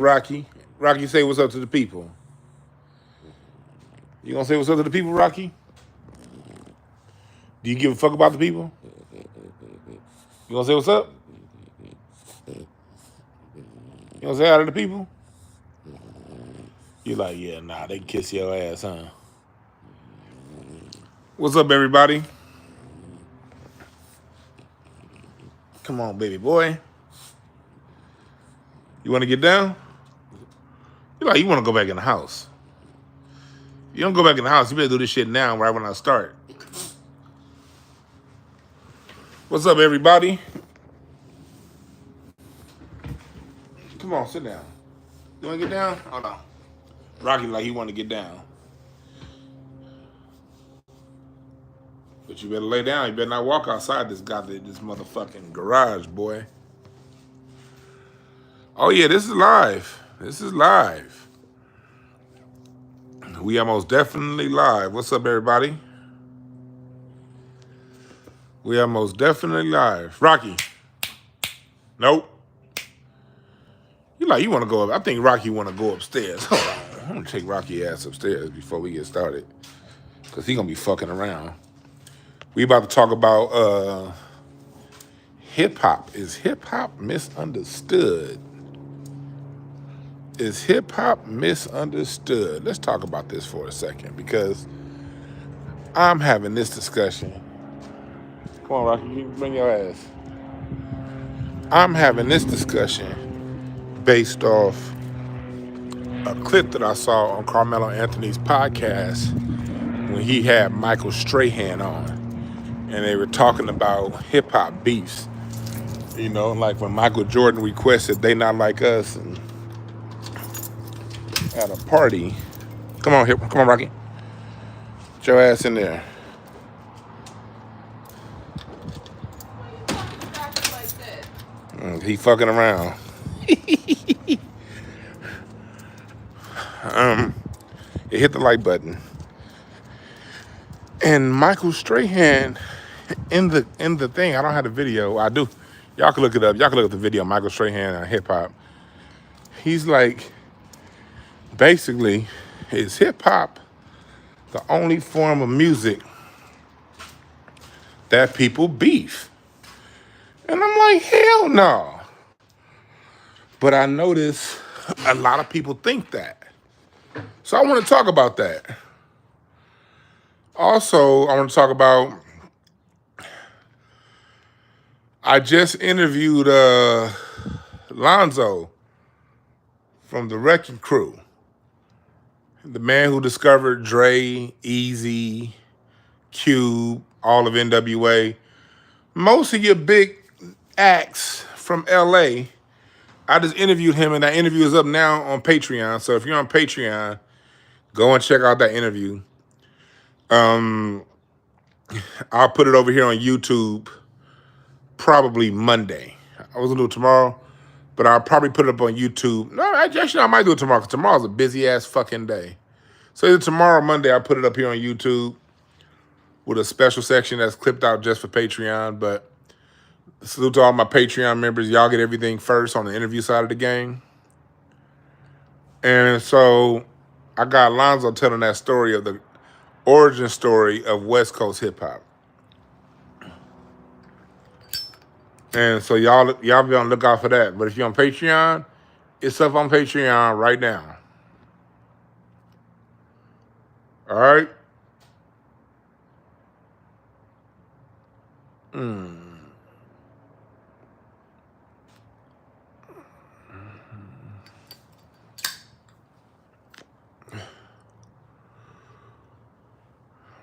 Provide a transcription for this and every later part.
Rocky. Rocky, say what's up to the people. You gonna say what's up to the people, Rocky? Do you give a fuck about the people? You gonna say what's up? You gonna say hi to the people? You like, yeah, nah, they can kiss your ass, huh? What's up, everybody? Come on, baby boy. You wanna get down? You like, you wanna go back in the house. You don't go back in the house, you better do this shit now, right when I start. What's up, everybody? Come on, sit down. You wanna get down? Hold on. Rocky like he wanna get down. But you better lay down. You better not walk outside this motherfucking garage, boy. Oh yeah, this is live. This is live. We are most definitely live. What's up, everybody? We are most definitely live. Rocky. Nope. You want to go up. I think Rocky want to go upstairs. Hold on. I'm going to take Rocky ass upstairs before we get started. Because he going to be fucking around. We about to talk about hip-hop. Is hip-hop misunderstood? Is hip-hop misunderstood? Let's talk about this for a second because I'm having this discussion. Come on, Rocky, you bring your ass. I'm having this discussion based off a clip that I saw on Carmelo Anthony's podcast when he had Michael Strahan on. And they were talking about hip-hop beefs. You know, like when Michael Jordan requested They Not Like Us and at a party. Come on, Rocky. Get your ass in there. He fucking around. It hit the like button. And Michael Strahan in the thing, I don't have the video. I do. Y'all can look it up. Y'all can look at the video, Michael Strahan on hip hop. He's like, basically, is hip hop the only form of music that people beef? And I'm like, hell no. But I notice a lot of people think that. So I want to talk about that. Also, I want to talk about, I just interviewed Lonzo from the Wrecking Crew. The man who discovered Dre, Easy, Cube, all of NWA. Most of your big acts from LA. I just interviewed him, and that interview is up now on Patreon. So if you're on Patreon, go and check out that interview. I'll put it over here on YouTube probably Monday. I was gonna do it tomorrow, but I'll probably put it up on YouTube. No, actually, I might do it tomorrow because tomorrow's a busy ass fucking day. So either tomorrow or Monday, I'll put it up here on YouTube with a special section that's clipped out just for Patreon. But salute to all my Patreon members. Y'all get everything first on the interview side of the game. And so I got Lonzo telling that story of the origin story of West Coast hip hop. And so y'all be on the lookout for that. But if you're on Patreon, it's up on Patreon right now. All right?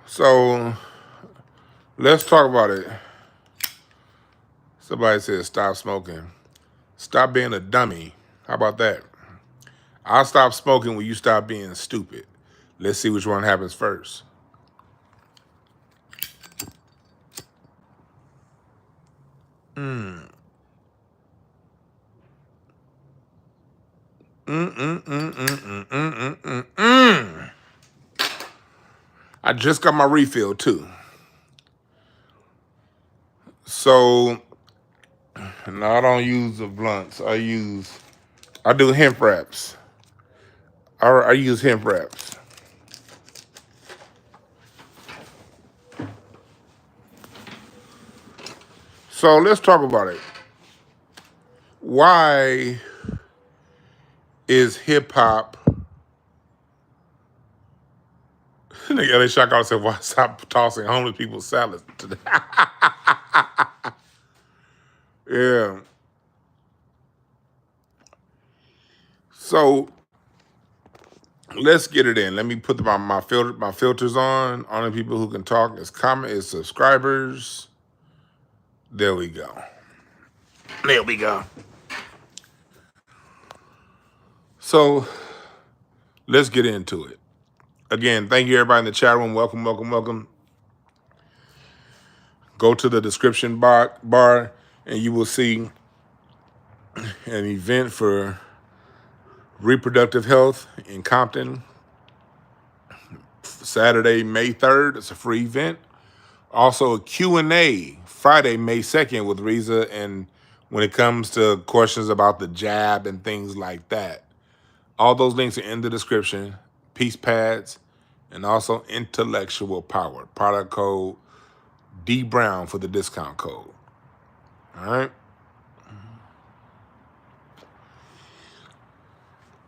So let's talk about it. Somebody said stop smoking. Stop being a dummy. How about that? I'll stop smoking when you stop being stupid. Let's see which one happens first. I just got my refill too. So, no, I don't use the blunts. I use I do hemp wraps. I use hemp wraps. So let's talk about it. Why is hip hop? They shock out and said, "Why stop tossing homeless people salads today?" Yeah. So let's get it in. Let me put my filters on. Only people who can talk is comment is subscribers. There we go. There we go. So let's get into it. Again, thank you everybody in the chat room. Welcome, welcome, welcome. Go to the description bar and you will see an event for reproductive health in Compton. Saturday, May 3rd. It's a free event. Also a Q&A Friday, May 2nd with Reza, and when it comes to questions about the jab and things like that. All those links are in the description. Peace pads and also intellectual power. Product code D Brown for the discount code. All right.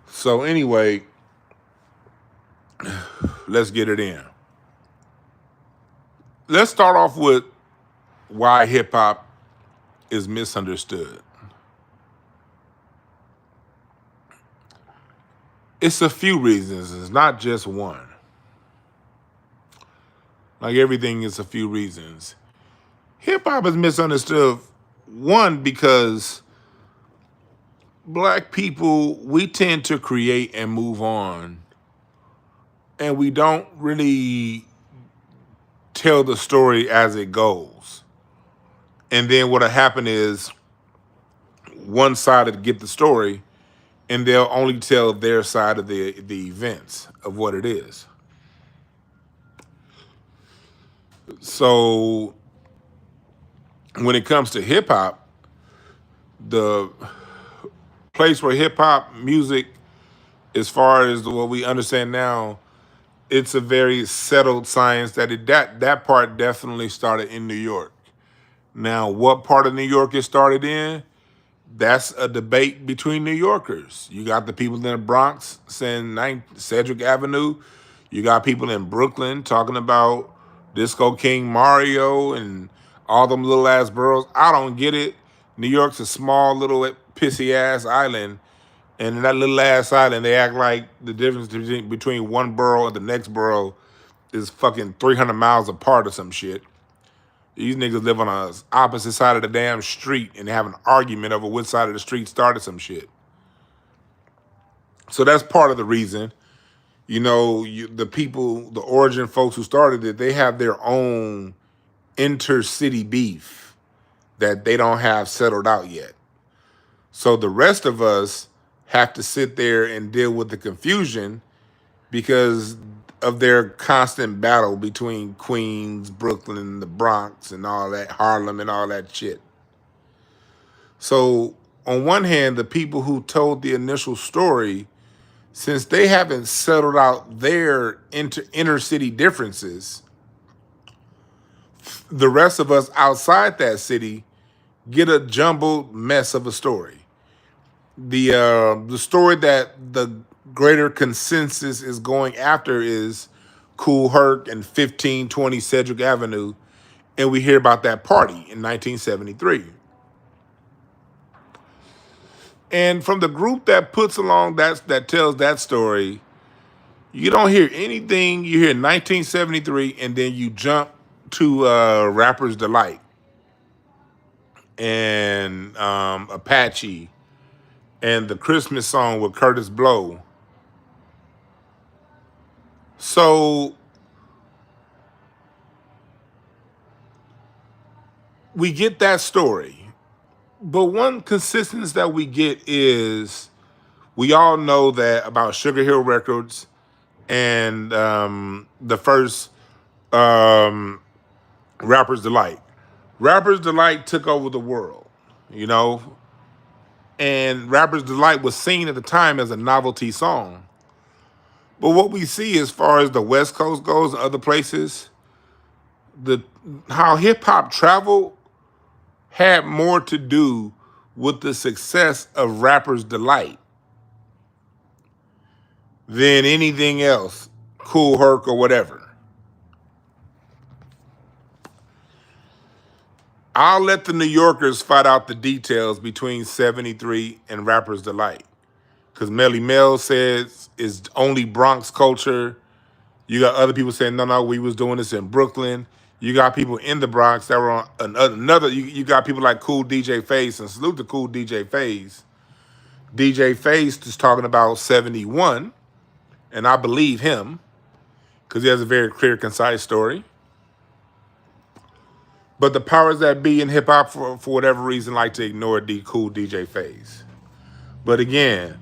So anyway, let's get it in. Let's start off with why hip hop is misunderstood. It's a few reasons. It's not just one. Like everything is a few reasons. Hip hop is misunderstood, one, because black people, we tend to create and move on, and we don't really tell the story as it goes. And then what'll happen is one side will get the story, and they'll only tell their side of the events of what it is. So when it comes to hip hop, the place where hip hop music, as far as what we understand now, it's a very settled science that part definitely started in New York. Now, what part of New York it started in, that's a debate between New Yorkers. You got the people in the Bronx saying Cedric Avenue. You got people in Brooklyn talking about Disco King Mario and all them little ass boroughs. I don't get it. New York's a small little pissy ass island. And in that little ass island, they act like the difference between one borough and the next borough is fucking 300 miles apart or some shit. These niggas live on the opposite side of the damn street and have an argument over which side of the street started some shit. So that's part of the reason. You know, the people, the origin folks who started it, they have their own intercity beef that they don't have settled out yet. So the rest of us have to sit there and deal with the confusion because of their constant battle between Queens, Brooklyn, the Bronx, and all that, Harlem and all that shit. So on one hand, the people who told the initial story, since they haven't settled out their inner city differences, the rest of us outside that city get a jumbled mess of a story. The story that the greater consensus is going after is Kool Herc and 1520 Cedric Avenue, and we hear about that party in 1973. And from the group that puts along that tells that story, you don't hear anything. You hear 1973, and then you jump to Rapper's Delight and Apache and the Christmas song with Curtis Blow. So we get that story. But one consistency that we get is we all know that about Sugar Hill Records and the first Rapper's Delight. Rapper's Delight took over the world, you know. And Rapper's Delight was seen at the time as a novelty song. But what we see as far as the West Coast goes and other places, the how hip hop traveled had more to do with the success of Rapper's Delight than anything else, Cool Herc or whatever. I'll let the New Yorkers fight out the details between 73 and Rapper's Delight. Because Melly Mel says it's only Bronx culture. You got other people saying, no, we was doing this in Brooklyn. You got people in the Bronx that were on another. You got people like Cool DJ Face, and salute to Cool DJ Face. DJ Face is talking about 71, and I believe him because he has a very clear, concise story. But the powers that be in hip hop, for whatever reason, like to ignore Cool DJ Face. But again,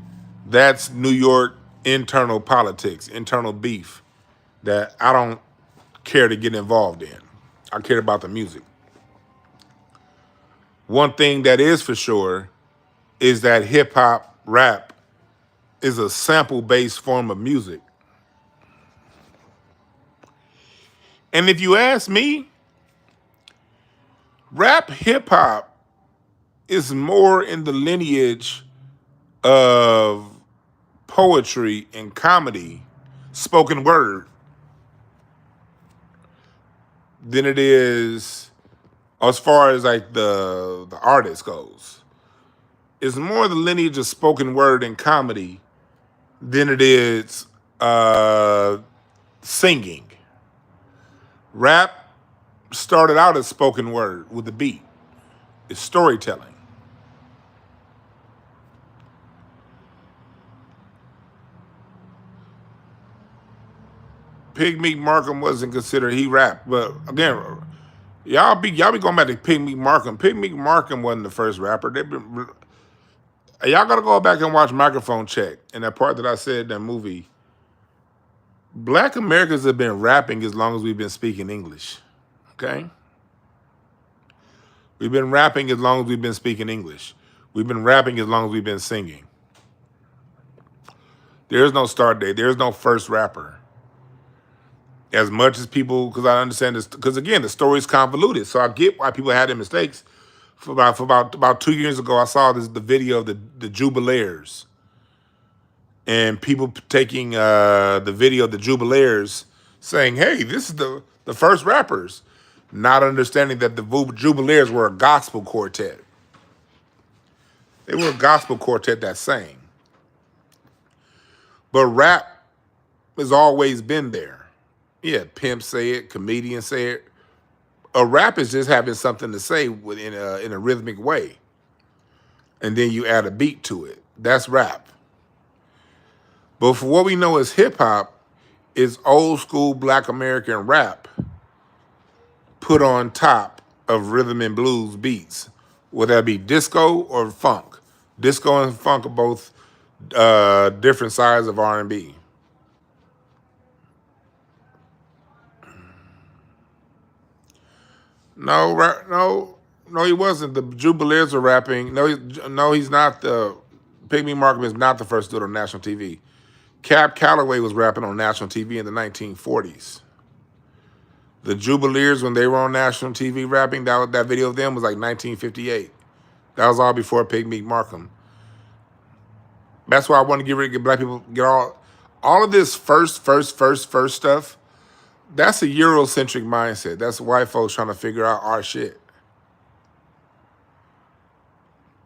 that's New York internal politics, internal beef that I don't care to get involved in. I care about the music. One thing that is for sure is that hip hop rap is a sample-based form of music. And if you ask me, rap hip hop is more in the lineage of poetry and comedy, spoken word, than it is as far as like the artist goes. It's more the lineage of spoken word and comedy than it is singing. Rap started out as spoken word with the beat. It's storytelling. Pig Meat Markham wasn't considered he rapped, but again, y'all be going back to Pig Meat Markham. Pig Meat Markham wasn't the first rapper. Y'all gotta go back and watch Microphone Check and that part that I said in that movie. Black Americans have been rapping as long as we've been speaking English. Okay? We've been rapping as long as we've been speaking English. We've been rapping as long as we've been singing. There's no start date. There's no first rapper. As much as people, because I understand this, because again, the story's convoluted. So I get why people had their mistakes. For about 2 years ago, I saw the video of the Jubilaires. And people taking the video of the Jubilaires saying, hey, this is the first rappers. Not understanding that the Jubilaires were a gospel quartet. They were a gospel quartet that sang. But rap has always been there. Yeah, pimps say it, comedians say it. A rap is just having something to say in a rhythmic way. And then you add a beat to it. That's rap. But for what we know as hip hop, is old school Black American rap put on top of rhythm and blues beats, whether that be disco or funk. Disco and funk are both different sides of R&B. No, he wasn't. The Jubileers are rapping. No, he's not. Pygmy Markham is not the first dude on national TV. Cab Calloway was rapping on national TV in the 1940s. The Jubileers, when they were on national TV rapping, that video of them was like 1958. That was all before Pygmy Markham. That's why I want to get black people, get all of this first stuff. That's a Eurocentric mindset. That's white folks trying to figure out our shit.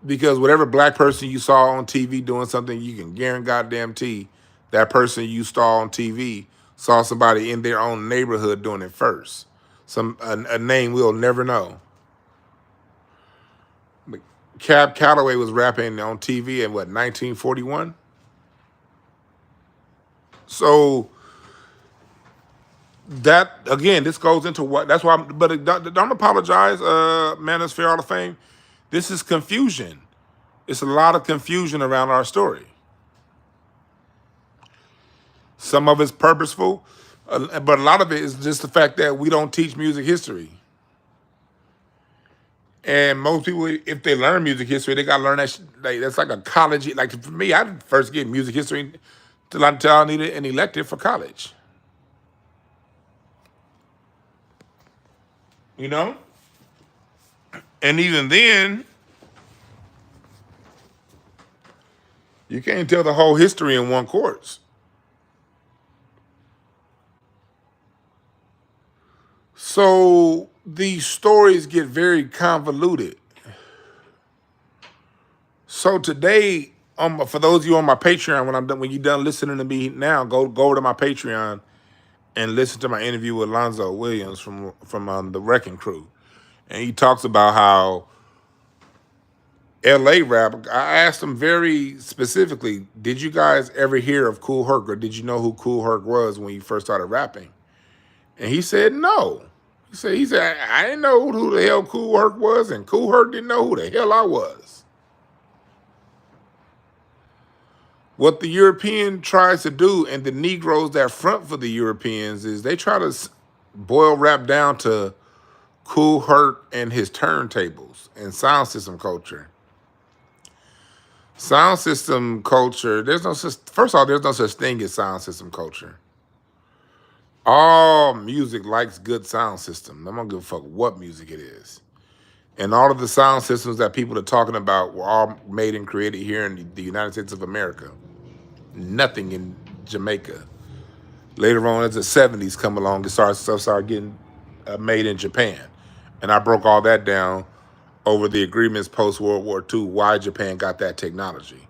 Because whatever black person you saw on TV doing something, you can guarantee that person you saw on TV saw somebody in their own neighborhood doing it first. A name we'll never know. Cab Calloway was rapping on TV in what, 1941? So that, again, this goes into what, that's why, but don't apologize, Manosphere Hall of Fame. This is confusion. It's a lot of confusion around our story. Some of it's purposeful, but a lot of it is just the fact that we don't teach music history. And most people, if they learn music history, they gotta learn that. Like, that's like a college. Like for me, I didn't first get music history until I needed an elective for college. You know, and even then, you can't tell the whole history in one course. So these stories get very convoluted. So today, for those of you on my Patreon, when you're done listening to me now, go over to my Patreon and listen to my interview with Lonzo Williams from the Wrecking Crew, and he talks about how L.A. rap. I asked him very specifically, did you guys ever hear of Kool Herc, or did you know who Kool Herc was when you first started rapping? And he said no. He said I didn't know who the hell Kool Herc was, and Kool Herc didn't know who the hell I was. What the European tries to do, and the Negroes that front for the Europeans, is they try to boil rap down to Kool Herc and his turntables and sound system culture. Sound system culture, first of all, there's no such thing as sound system culture. All music likes good sound system. I don't give a fuck what music it is. And all of the sound systems that people are talking about were all made and created here in the United States of America. Nothing in Jamaica. Later on, as the 70s come along, stuff started getting made in Japan. And I broke all that down over the agreements post-World War II, why Japan got that technology.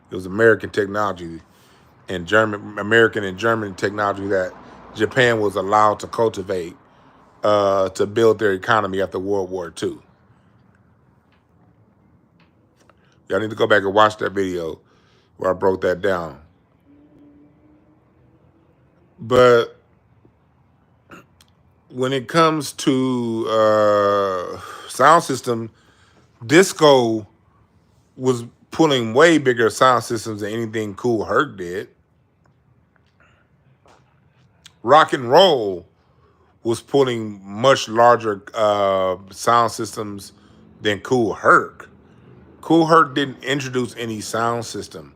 It was American technology and American and German technology that Japan was allowed to cultivate to build their economy after World War II. Y'all need to go back and watch that video where I broke that down. But when it comes to sound system, disco was pulling way bigger sound systems than anything Kool Herc did. Rock and roll was pulling much larger sound systems than Kool Herc. Kool Herc didn't introduce any sound system.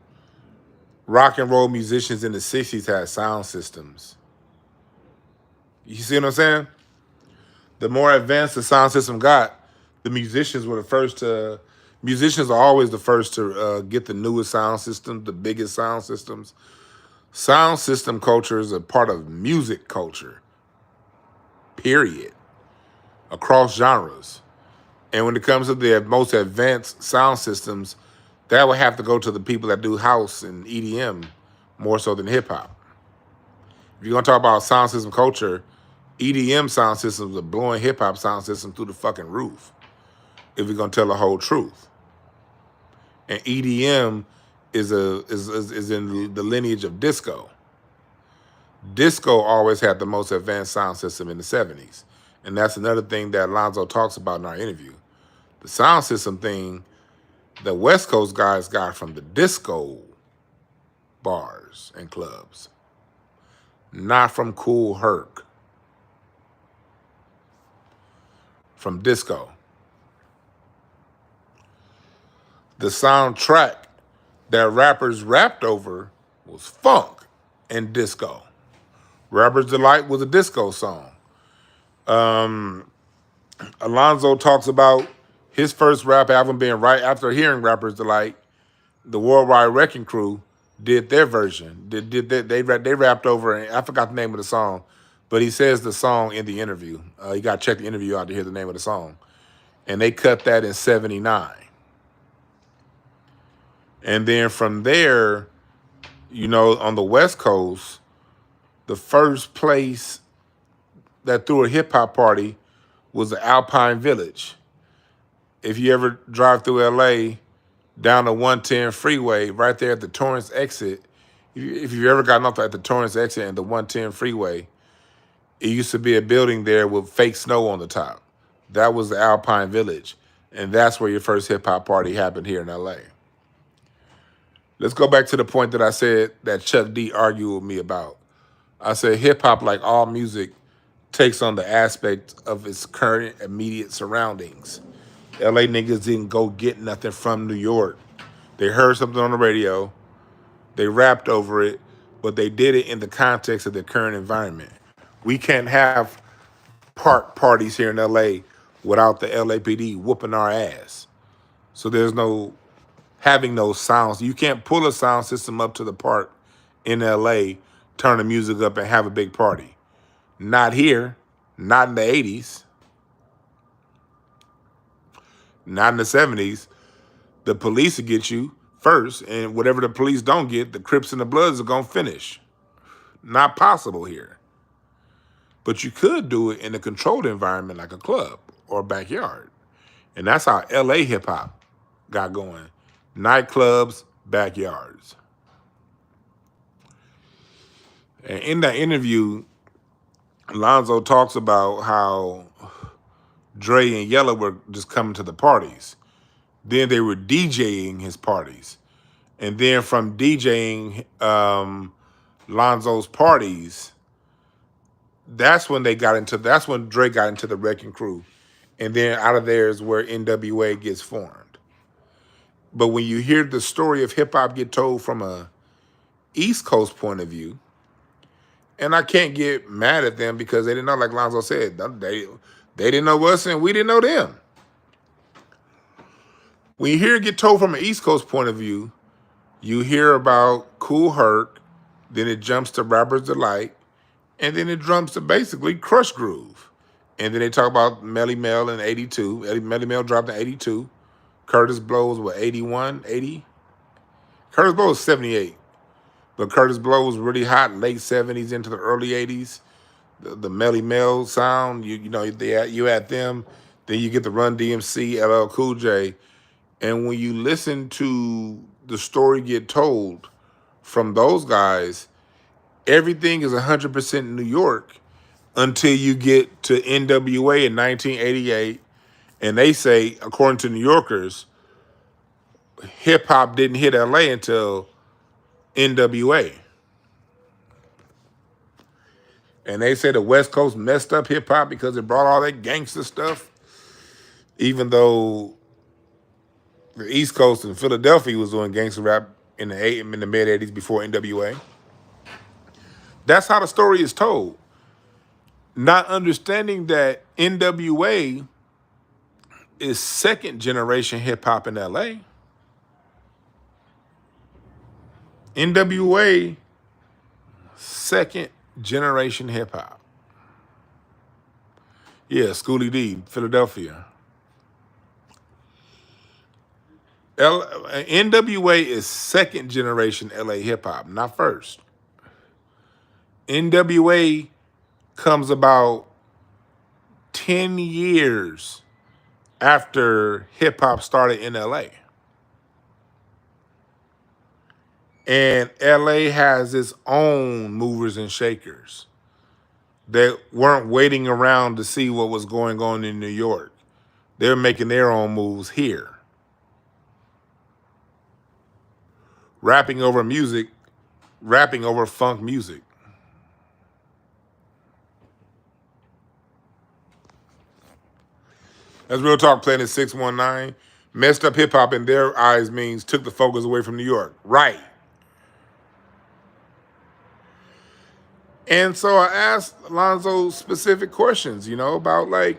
Rock and roll musicians in the 60s had sound systems. You see what I'm saying? The more advanced the sound system got, the musicians were the first to. Musicians are always the first to get the newest sound systems, the biggest sound systems. Sound system culture is a part of music culture, period, across genres. And when it comes to the most advanced sound systems, that would have to go to the people that do house and EDM more so than hip hop. If you're gonna talk about sound system culture, EDM sound systems are blowing hip hop sound systems through the fucking roof. If you're gonna tell the whole truth, and EDM is in the lineage of disco. Disco always had the most advanced sound system in the 70s, and that's another thing that Alonzo talks about in our interview. The sound system thing, the West Coast guys got from the disco bars and clubs, not from Kool Herc. From disco. The soundtrack that rappers rapped over was funk and disco. Rapper's Delight was a disco song. Alonzo talks about his first rap album being right after hearing Rapper's Delight. The Worldwide Wrecking Crew did their version. They rapped over, and I forgot the name of the song, but he says the song in the interview. You got to check the interview out to hear the name of the song. And they cut that in 79. And then from there, on the West Coast, the first place that threw a hip hop party was the Alpine Village. If you ever drive through LA down the 110 freeway, right there at the Torrance exit, if you've ever gotten off at the Torrance exit and the 110 freeway, it used to be a building there with fake snow on the top. That was the Alpine Village. And that's where your first hip hop party happened here in LA. Let's go back to the point that I said that Chuck D argued with me about. I said hip hop, like all music, takes on the aspect of its current immediate surroundings. LA niggas didn't go get nothing from New York. They heard something on the radio, they rapped over it, but they did it in the context of the current environment. We can't have park parties here in LA without the LAPD whooping our ass. So there's no having those sounds. You can't pull a sound system up to the park in LA, turn the music up and have a big party. Not here, not in the 80s, not in the 70s. The police will get you first, and whatever the police don't get, the Crips and the Bloods are gonna finish. Not possible here. But you could do it in a controlled environment like a club or a backyard. And that's how LA hip hop got going. Nightclubs, backyards. And in that interview, Lonzo talks about how Dre and Yella were just coming to the parties. Then they were DJing his parties. And then from DJing Lonzo's parties, that's when Dre got into the Wrecking Crew. And then out of there is where NWA gets formed. But when you hear the story of hip hop get told from a East Coast point of view, and I can't get mad at them because they didn't know, like Lonzo said, they didn't know us and we didn't know them. When you hear it get told from an East Coast point of view, you hear about Kool Herc, then it jumps to Rapper's Delight, and then it jumps to basically Crush Groove. And then they talk about Melly Mel in 82. Melly Mel dropped in 82. Curtis Blow was, what, 81, 80? Curtis Blow was 78. But Curtis Blow was really hot, late 70s into the early 80s. The Melly Mel sound, you had them. Then you get the Run DMC, LL Cool J. And when you listen to the story get told from those guys, everything is 100% New York until you get to NWA in 1988. And they say, according to New Yorkers, hip-hop didn't hit LA until NWA. And they say the West Coast messed up hip-hop because it brought all that gangster stuff, even though the East Coast and Philadelphia was doing gangster rap in the mid-'80s before NWA. That's how the story is told. Not understanding that NWA is second-generation hip-hop in LA. NWA, second-generation hip-hop. Yeah, Schoolie D, Philadelphia. NWA is second-generation LA hip-hop, not first. NWA comes about 10 years after hip-hop started in LA. And LA has its own movers and shakers that weren't waiting around to see what was going on in New York. They're making their own moves here. Rapping over funk music. That's Real Talk Planet 619. Messed up hip-hop in their eyes means took the focus away from New York. Right. And so I asked Lonzo specific questions, about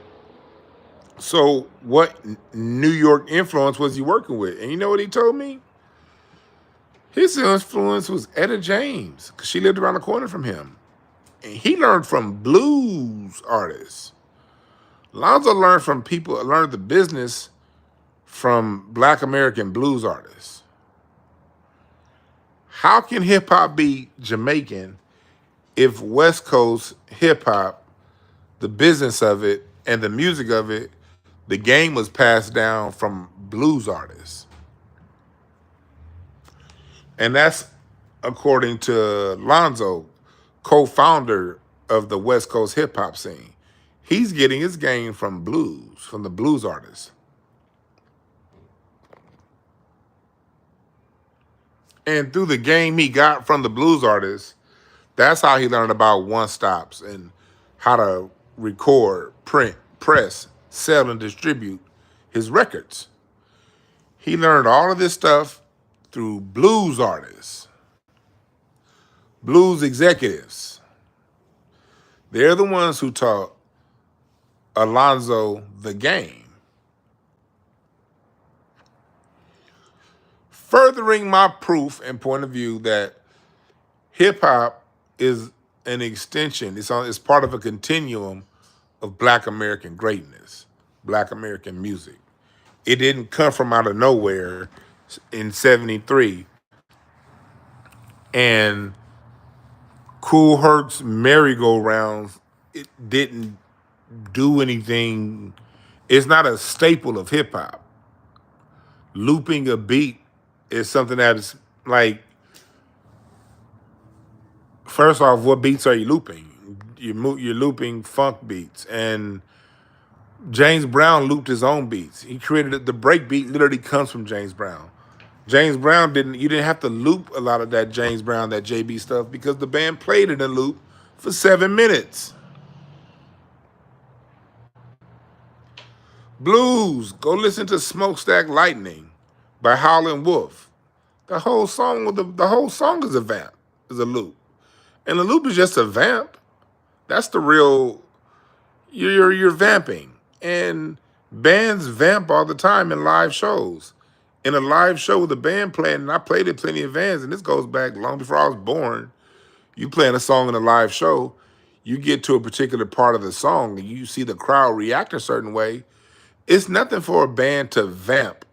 so what New York influence was he working with? And you know what he told me? His influence was Etta James, because she lived around the corner from him. And he learned from blues artists. Lonzo learned the business from Black American blues artists. How can hip hop be Jamaican if West Coast hip hop, the business of it and the music of it, the game was passed down from blues artists? And that's according to Lonzo, co-founder of the West Coast hip hop scene. He's getting his game from the blues artists. And through the game he got from the blues artists, that's how he learned about one-stops and how to record, print, press, sell, and distribute his records. He learned all of this stuff through blues artists, blues executives. They're the ones who taught Alonzo the game. Furthering my proof and point of view that hip hop is an extension, it's part of a continuum of Black American greatness, Black American music. It didn't come from out of nowhere in 73 and Kool Herc's merry-go-rounds, it didn't do anything. It's not a staple of hip hop. Looping a beat is something that is like, first off, what beats are you looping? You're looping funk beats, and James Brown looped his own beats. He created the break beat. Literally comes from James Brown. James Brown didn't. You didn't have to loop a lot of that James Brown, that JB stuff, because the band played it in loop for 7 minutes. Blues. Go listen to Smokestack Lightning by Howlin' Wolf. The whole song, the whole song is a vamp, is a loop, and the loop is just a vamp. That's the real. You're vamping, and bands vamp all the time in live shows. In a live show with a band playing, and I played it plenty of bands, and this goes back long before I was born. You playing a song in a live show, you get to a particular part of the song, and you see the crowd react a certain way. It's nothing for a band to vamp,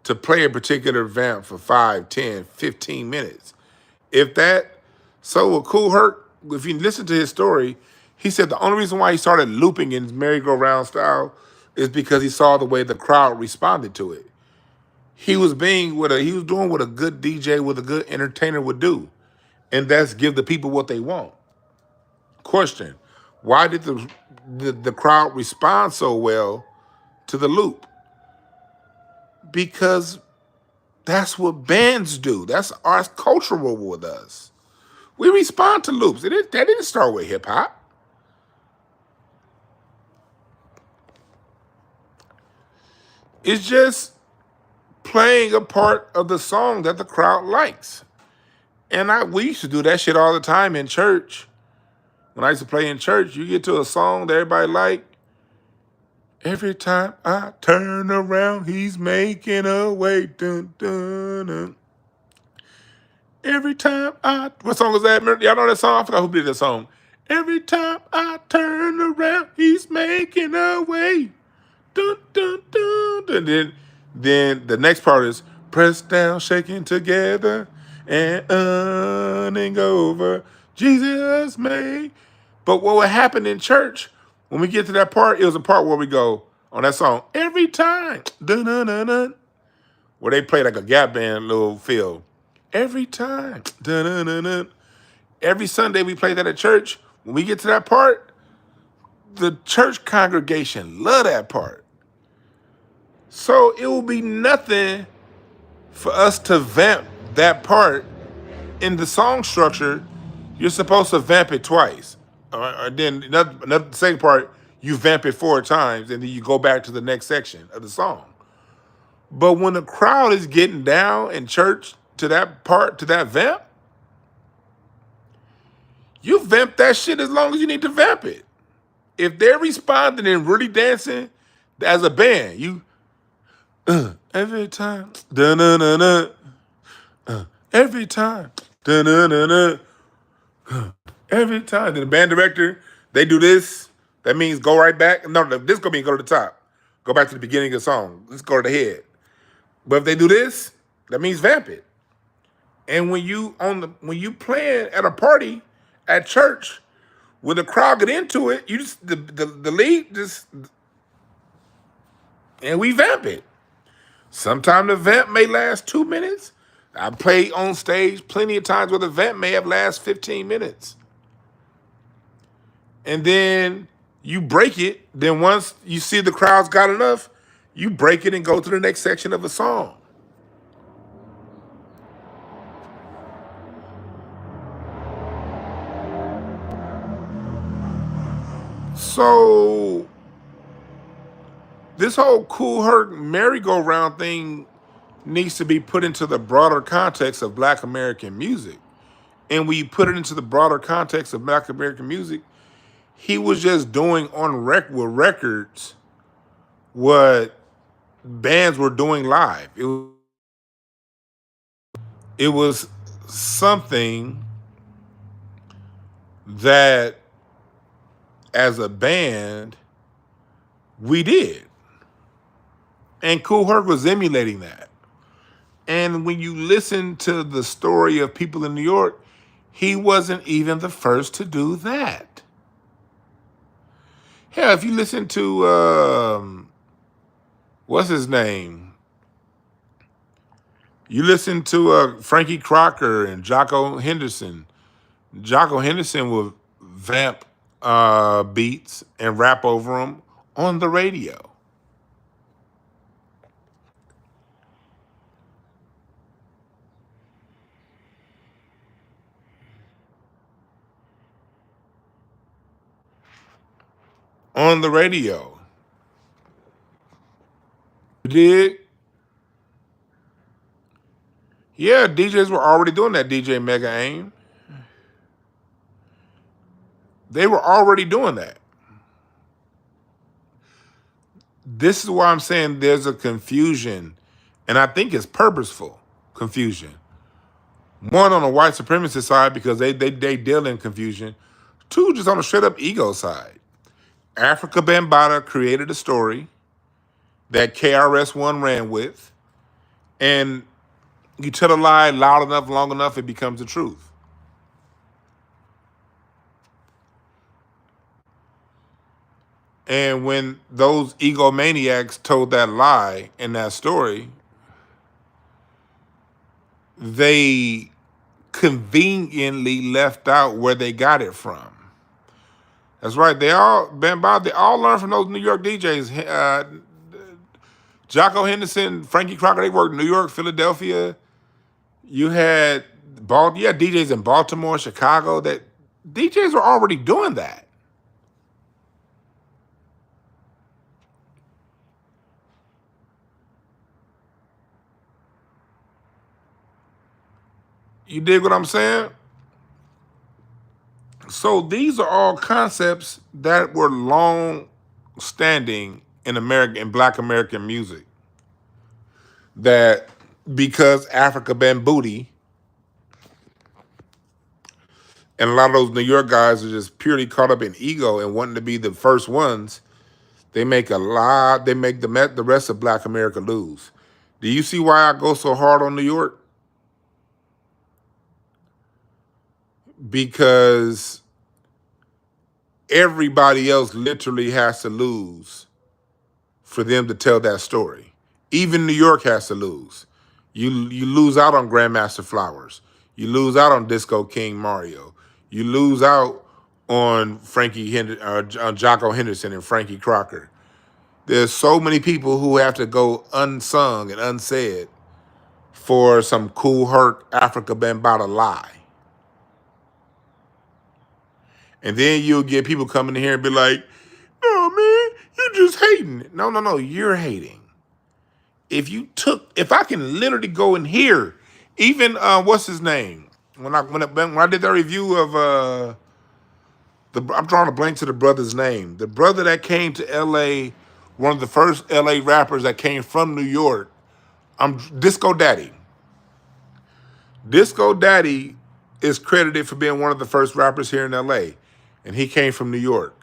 to play a particular vamp for 5, 10, 15 minutes. If that, so with Kool Herc, if you listen to his story, he said the only reason why he started looping in his merry-go-round style is because he saw the way the crowd responded to it. He was doing what a good DJ, what a good entertainer would do, and that's give the people what they want. Question: why did the crowd respond so well to the loop? Because that's what bands do. That's our cultural with us. We respond to loops. That didn't start with hip hop. It's just playing a part of the song that the crowd likes. And we used to do that shit all the time in church. When I used to play in church, you get to a song that everybody like. Every time I turn around, he's making a way. Dun, dun, dun. Every time what song is that? Y'all know that song? I forgot who did that song. Every time I turn around, he's making a way. Dun, dun, dun, dun. Then the next part is pressed down, shaking together, and running over. Jesus made. But what would happen in church, when we get to that part, it was a part where we go on that song, every time, dun, dun, dun, dun, where they play like a Gap Band little feel. Every time, dun, dun, dun, dun. Every Sunday we play that at church. When we get to that part, the church congregation love that part. So it will be nothing for us to vamp that part. In the song structure, you're supposed to vamp it twice. Or then another second part, you vamp it 4 times, and then you go back to the next section of the song. But when the crowd is getting down in church to that part, to that vamp, you vamp that shit as long as you need to vamp it. If they're responding and really dancing as a band, you every time, dun dun dun dun, every time, dun dun dun dun, every time. Then the band director, they do this. That means go right back. No, this gonna mean go to the top. Go back to the beginning of the song. Let's go to the head. But if they do this, that means vamp it. And when you playing at a party at church, when the crowd get into it, you just the lead just, and we vamp it. Sometimes the vamp may last 2 minutes. I played on stage plenty of times where the vamp may have lasted 15 minutes. And then you break it. Then once you see the crowd's got enough, you break it and go to the next section of a song. So This whole Cool Herc merry-go-round thing needs to be put into the broader context of Black American music. And we put it into the broader context of Black American music. He was just doing on with records what bands were doing live. It was something that, as a band, we did. And Cool Herc was emulating that. And when you listen to the story of people in New York, he wasn't even the first to do that. Hell, if you listen to, what's his name? You listen to Frankie Crocker and Jocko Henderson. Jocko Henderson would vamp beats and rap over them on the radio. On the radio. You did? Yeah, DJs were already doing that, DJ Mega Aim. They were already doing that. This is why I'm saying there's a confusion, and I think it's purposeful confusion. One, on the white supremacist side, because they deal in confusion. Two, just on the straight up ego side. Africa Bambaataa created a story that KRS-One ran with, and you tell a lie loud enough, long enough, it becomes the truth. And when those egomaniacs told that lie in that story, they conveniently left out where they got it from. That's right. They all learned from those New York DJs. Jocko Henderson, Frankie Crocker, they worked in New York, Philadelphia. You had DJs in Baltimore, Chicago. That DJs were already doing that. You dig what I'm saying? So these are all concepts that were long standing in Black American music. That because Africa Bambooty and a lot of those New York guys are just purely caught up in ego and wanting to be the first ones, they make the rest of Black America lose. Do you see why I go so hard on New York? Because everybody else literally has to lose for them to tell that story. Even New York has to lose. You lose out on Grandmaster Flowers. You lose out on Disco King Mario. You lose out on on Jocko Henderson and Frankie Crocker. There's so many people who have to go unsung and unsaid for some Cool Herc Africa Bambaataa lie. And then you'll get people coming in here and be like, no, man, you're just hating. No, you're hating. If I can literally go in here, even, what's his name? When I did that review of, I'm drawing a blank to the brother's name. The brother that came to LA, one of the first LA rappers that came from New York, Disco Daddy. Disco Daddy is credited for being one of the first rappers here in LA, and he came from New York.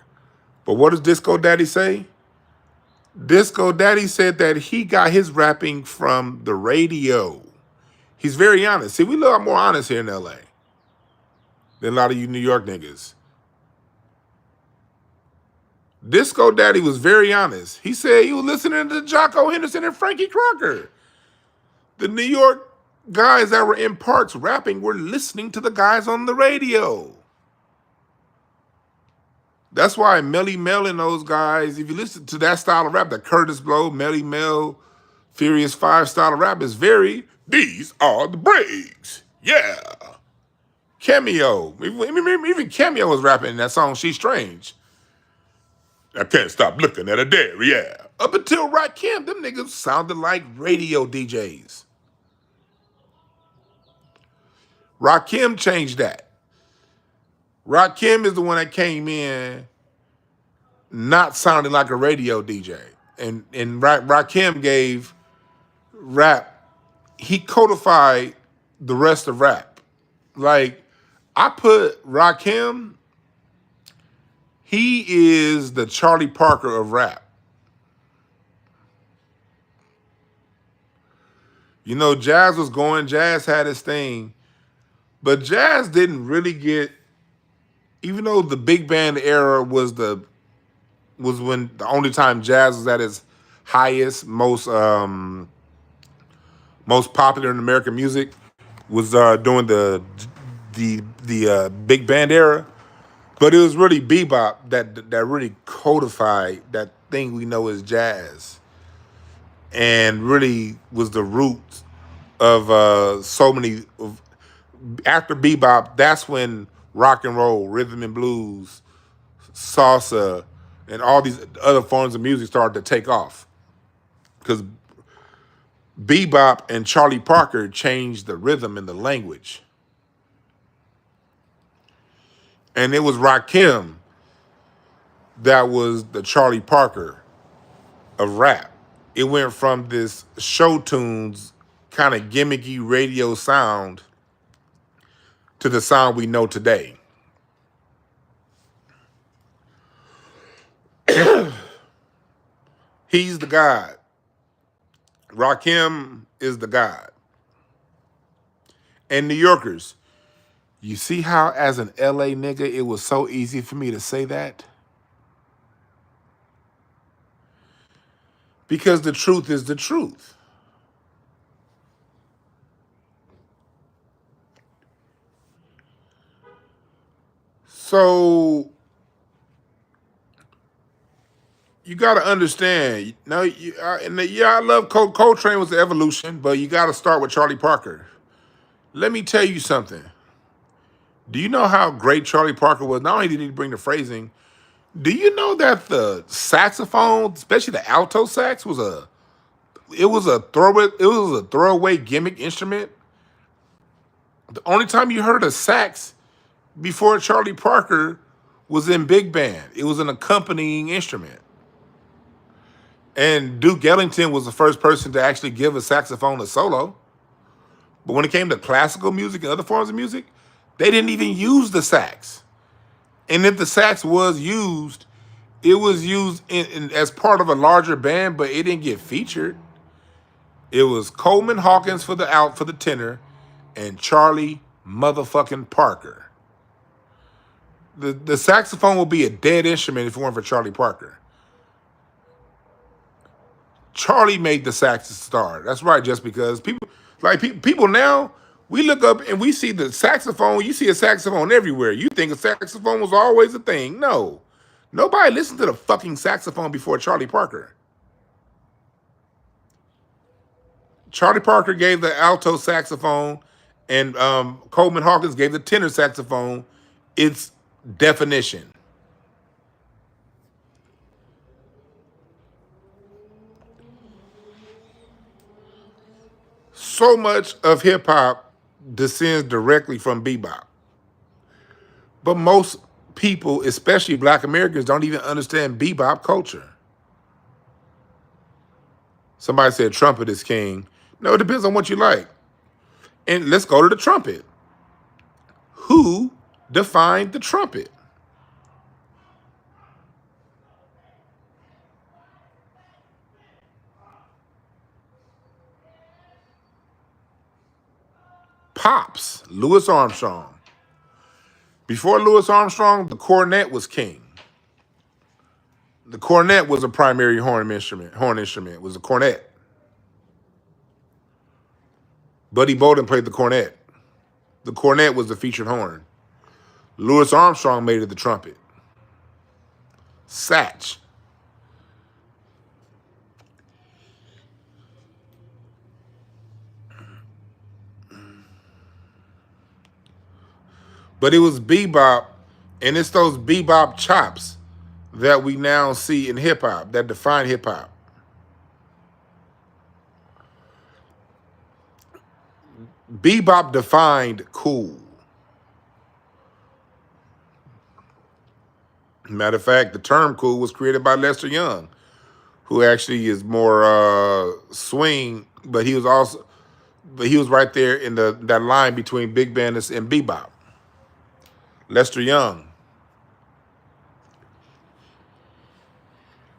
But what does Disco Daddy say? Disco Daddy said that he got his rapping from the radio. He's very honest. See, we a lot more honest here in LA than a lot of you New York niggas. Disco Daddy was very honest. He said he was listening to Jocko Henderson and Frankie Crocker. The New York guys that were in parks rapping were listening to the guys on the radio. That's why Melly Mel and those guys, if you listen to that style of rap, that Curtis Blow, Melly Mel, Furious 5 style of rap is these are the breaks. Yeah. Cameo. Even Cameo was rapping in that song, She's Strange. I can't stop looking at a dairy, yeah. Up until Rakim, them niggas sounded like radio DJs. Rakim changed that. Rakim is the one that came in not sounding like a radio DJ. And Rakim gave rap, he codified the rest of rap. Like, I put Rakim, he is the Charlie Parker of rap. You know, Jazz was going, Jazz had his thing, but Jazz didn't really get, even though the big band era was when the only time Jazz was at its highest, most popular in American music, was during the big band era. But it was really bebop that really codified that thing we know as jazz, and really was the root of so many. After bebop, that's when rock and roll, rhythm and blues, salsa, and all these other forms of music started to take off. Because bebop and Charlie Parker changed the rhythm and the language. And it was Rakim that was the Charlie Parker of rap. It went from this show tunes kind of gimmicky radio sound to the sound we know today. He's the God. Rakim is the God. And New Yorkers, you see how as an LA nigga, it was so easy for me to say that? Because the truth is the truth. So you got to understand. Now, I love Coltrane was the evolution, but you got to start with Charlie Parker. Let me tell you something. Do you know how great Charlie Parker was? Not only did he bring the phrasing, do you know that the saxophone, especially the alto sax, was a throwaway gimmick instrument? The only time you heard a sax before Charlie Parker was in big band. It was an accompanying instrument. And Duke Ellington was the first person to actually give a saxophone a solo. But when it came to classical music and other forms of music, they didn't even use the sax. And if the sax was used, it was used as part of a larger band, but it didn't get featured. It was Coleman Hawkins for the tenor and Charlie motherfucking Parker. The saxophone would be a dead instrument if it weren't for Charlie Parker. Charlie made the sax a star. That's right, just because people now, we look up and we see the saxophone. You see a saxophone everywhere. You think a saxophone was always a thing. No. Nobody listened to the fucking saxophone before Charlie Parker. Charlie Parker gave the alto saxophone, and Coleman Hawkins gave the tenor saxophone its definition. So much of hip hop descends directly from bebop. But most people, especially Black Americans, don't even understand bebop culture. Somebody said trumpet is king. No, it depends on what you like. And let's go to the trumpet. Who defined the trumpet? Pops, Louis Armstrong. Before Louis Armstrong, the cornet was king. The cornet was a primary horn instrument. Was a cornet. Buddy Bolden played the cornet. The cornet was the featured horn. Louis Armstrong made it the trumpet. Satch. But it was bebop, and it's those bebop chops that we now see in hip hop that define hip hop. Bebop defined cool. Matter of fact, the term cool was created by Lester Young, who actually is more swing, but he was right there in that line between big band and bebop. Lester Young,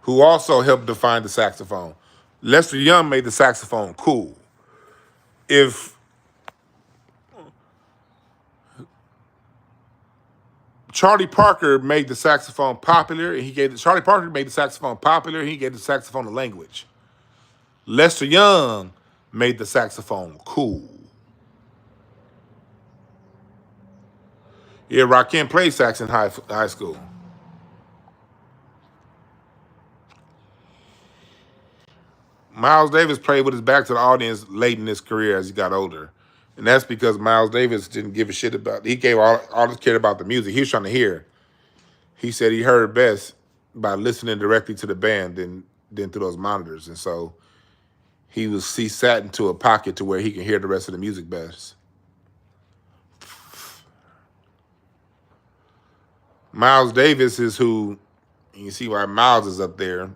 who also helped define the saxophone. Lester Young made the saxophone cool. If Charlie Parker made the saxophone popular, and Charlie Parker made the saxophone popular, and he gave the saxophone a language. Lester Young made the saxophone cool. Yeah, Rakim played sax in high school. Miles Davis played with his back to the audience late in his career as he got older. And that's because Miles Davis didn't give a shit about, he gave all his care about the music. He was trying to hear. He said he heard best by listening directly to the band than through those monitors. And so he sat into a pocket to where he can hear the rest of the music best. Miles Davis is who, you see why Miles is up there.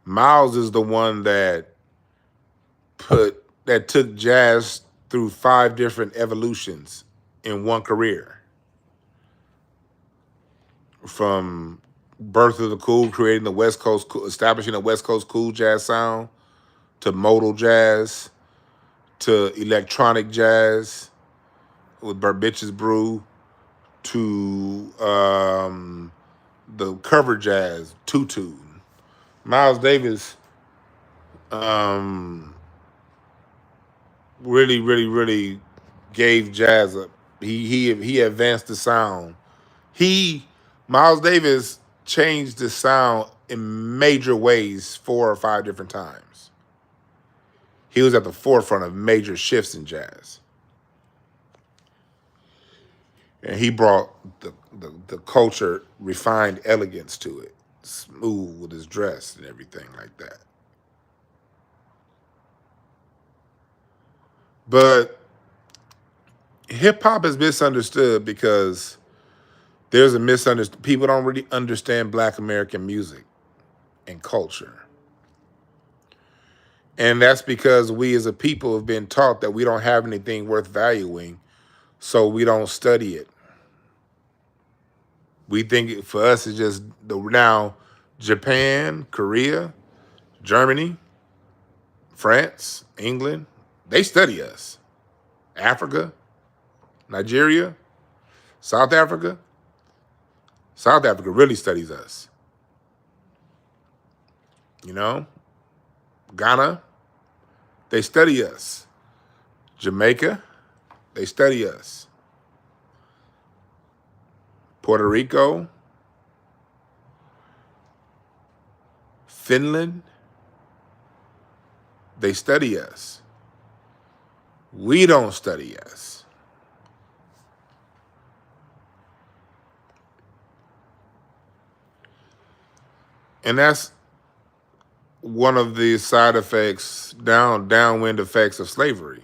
Miles is the one that took jazz through 5 different evolutions in one career. From Birth of the Cool, creating the West Coast, establishing a West Coast cool jazz sound, to modal jazz, to electronic jazz with Bitches Brew, to the cover jazz, Tutu. Miles Davis really gave jazz up. He advanced the sound. Miles Davis changed the sound in major ways 4 or 5 different times. He was at the forefront of major shifts in jazz. And he brought the culture refined elegance to it, smooth with his dress and everything like that. But hip hop is misunderstood because there's a misunderstanding. People don't really understand Black American music and culture. And that's because we as a people have been taught that we don't have anything worth valuing, so we don't study it. We think for us it's just now Japan, Korea, Germany, France, England, they study us. Africa, Nigeria, South Africa. South Africa really studies us. You know? Ghana, they study us. Jamaica, they study us. Puerto Rico, Finland, they study us. We don't study us. And that's one of the side effects, downwind effects of slavery.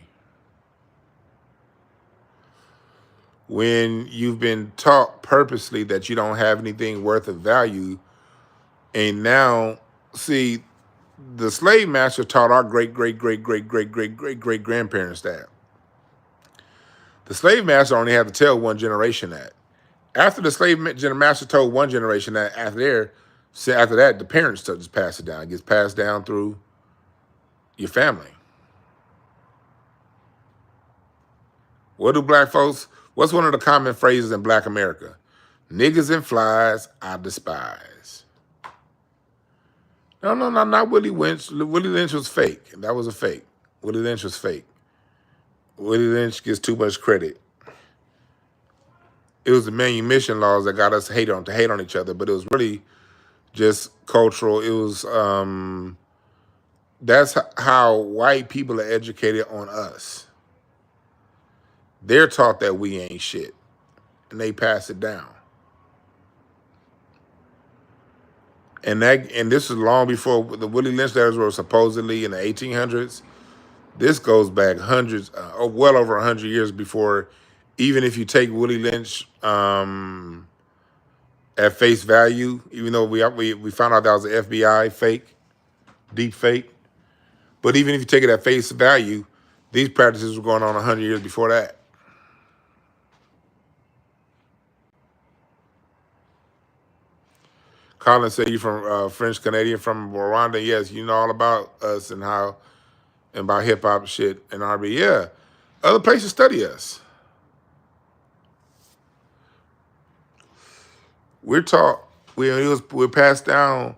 When you've been taught purposely that you don't have anything worth of value, and now, see, the slave master taught our great grandparents that. The slave master only had to tell one generation that. After the slave master told one generation that, after that, the parents just pass it down. It gets passed down through your family. What's one of the common phrases in Black America? Niggas and flies, I despise. No, not Willie Lynch. Willie Lynch was fake. That was a fake. Willie Lynch was fake. Willie Lynch gets too much credit. It was the manumission laws that got us to hate on each other, but it was really just cultural. It was that's how white people are educated on us. They're taught that we ain't shit, and they pass it down. And this is long before the Willie Lynch letters were supposedly in the 1800s. This goes back hundreds, well over 100 years before. Even if you take Willie Lynch at face value, even though we found out that was an FBI fake, deep fake, but even if you take it at face value, these practices were going on 100 years before that. Colin said you from French Canadian from Rwanda. Yes, you know all about us and how and about hip hop shit and R&B. Yeah, other places study us. We're taught we're passed down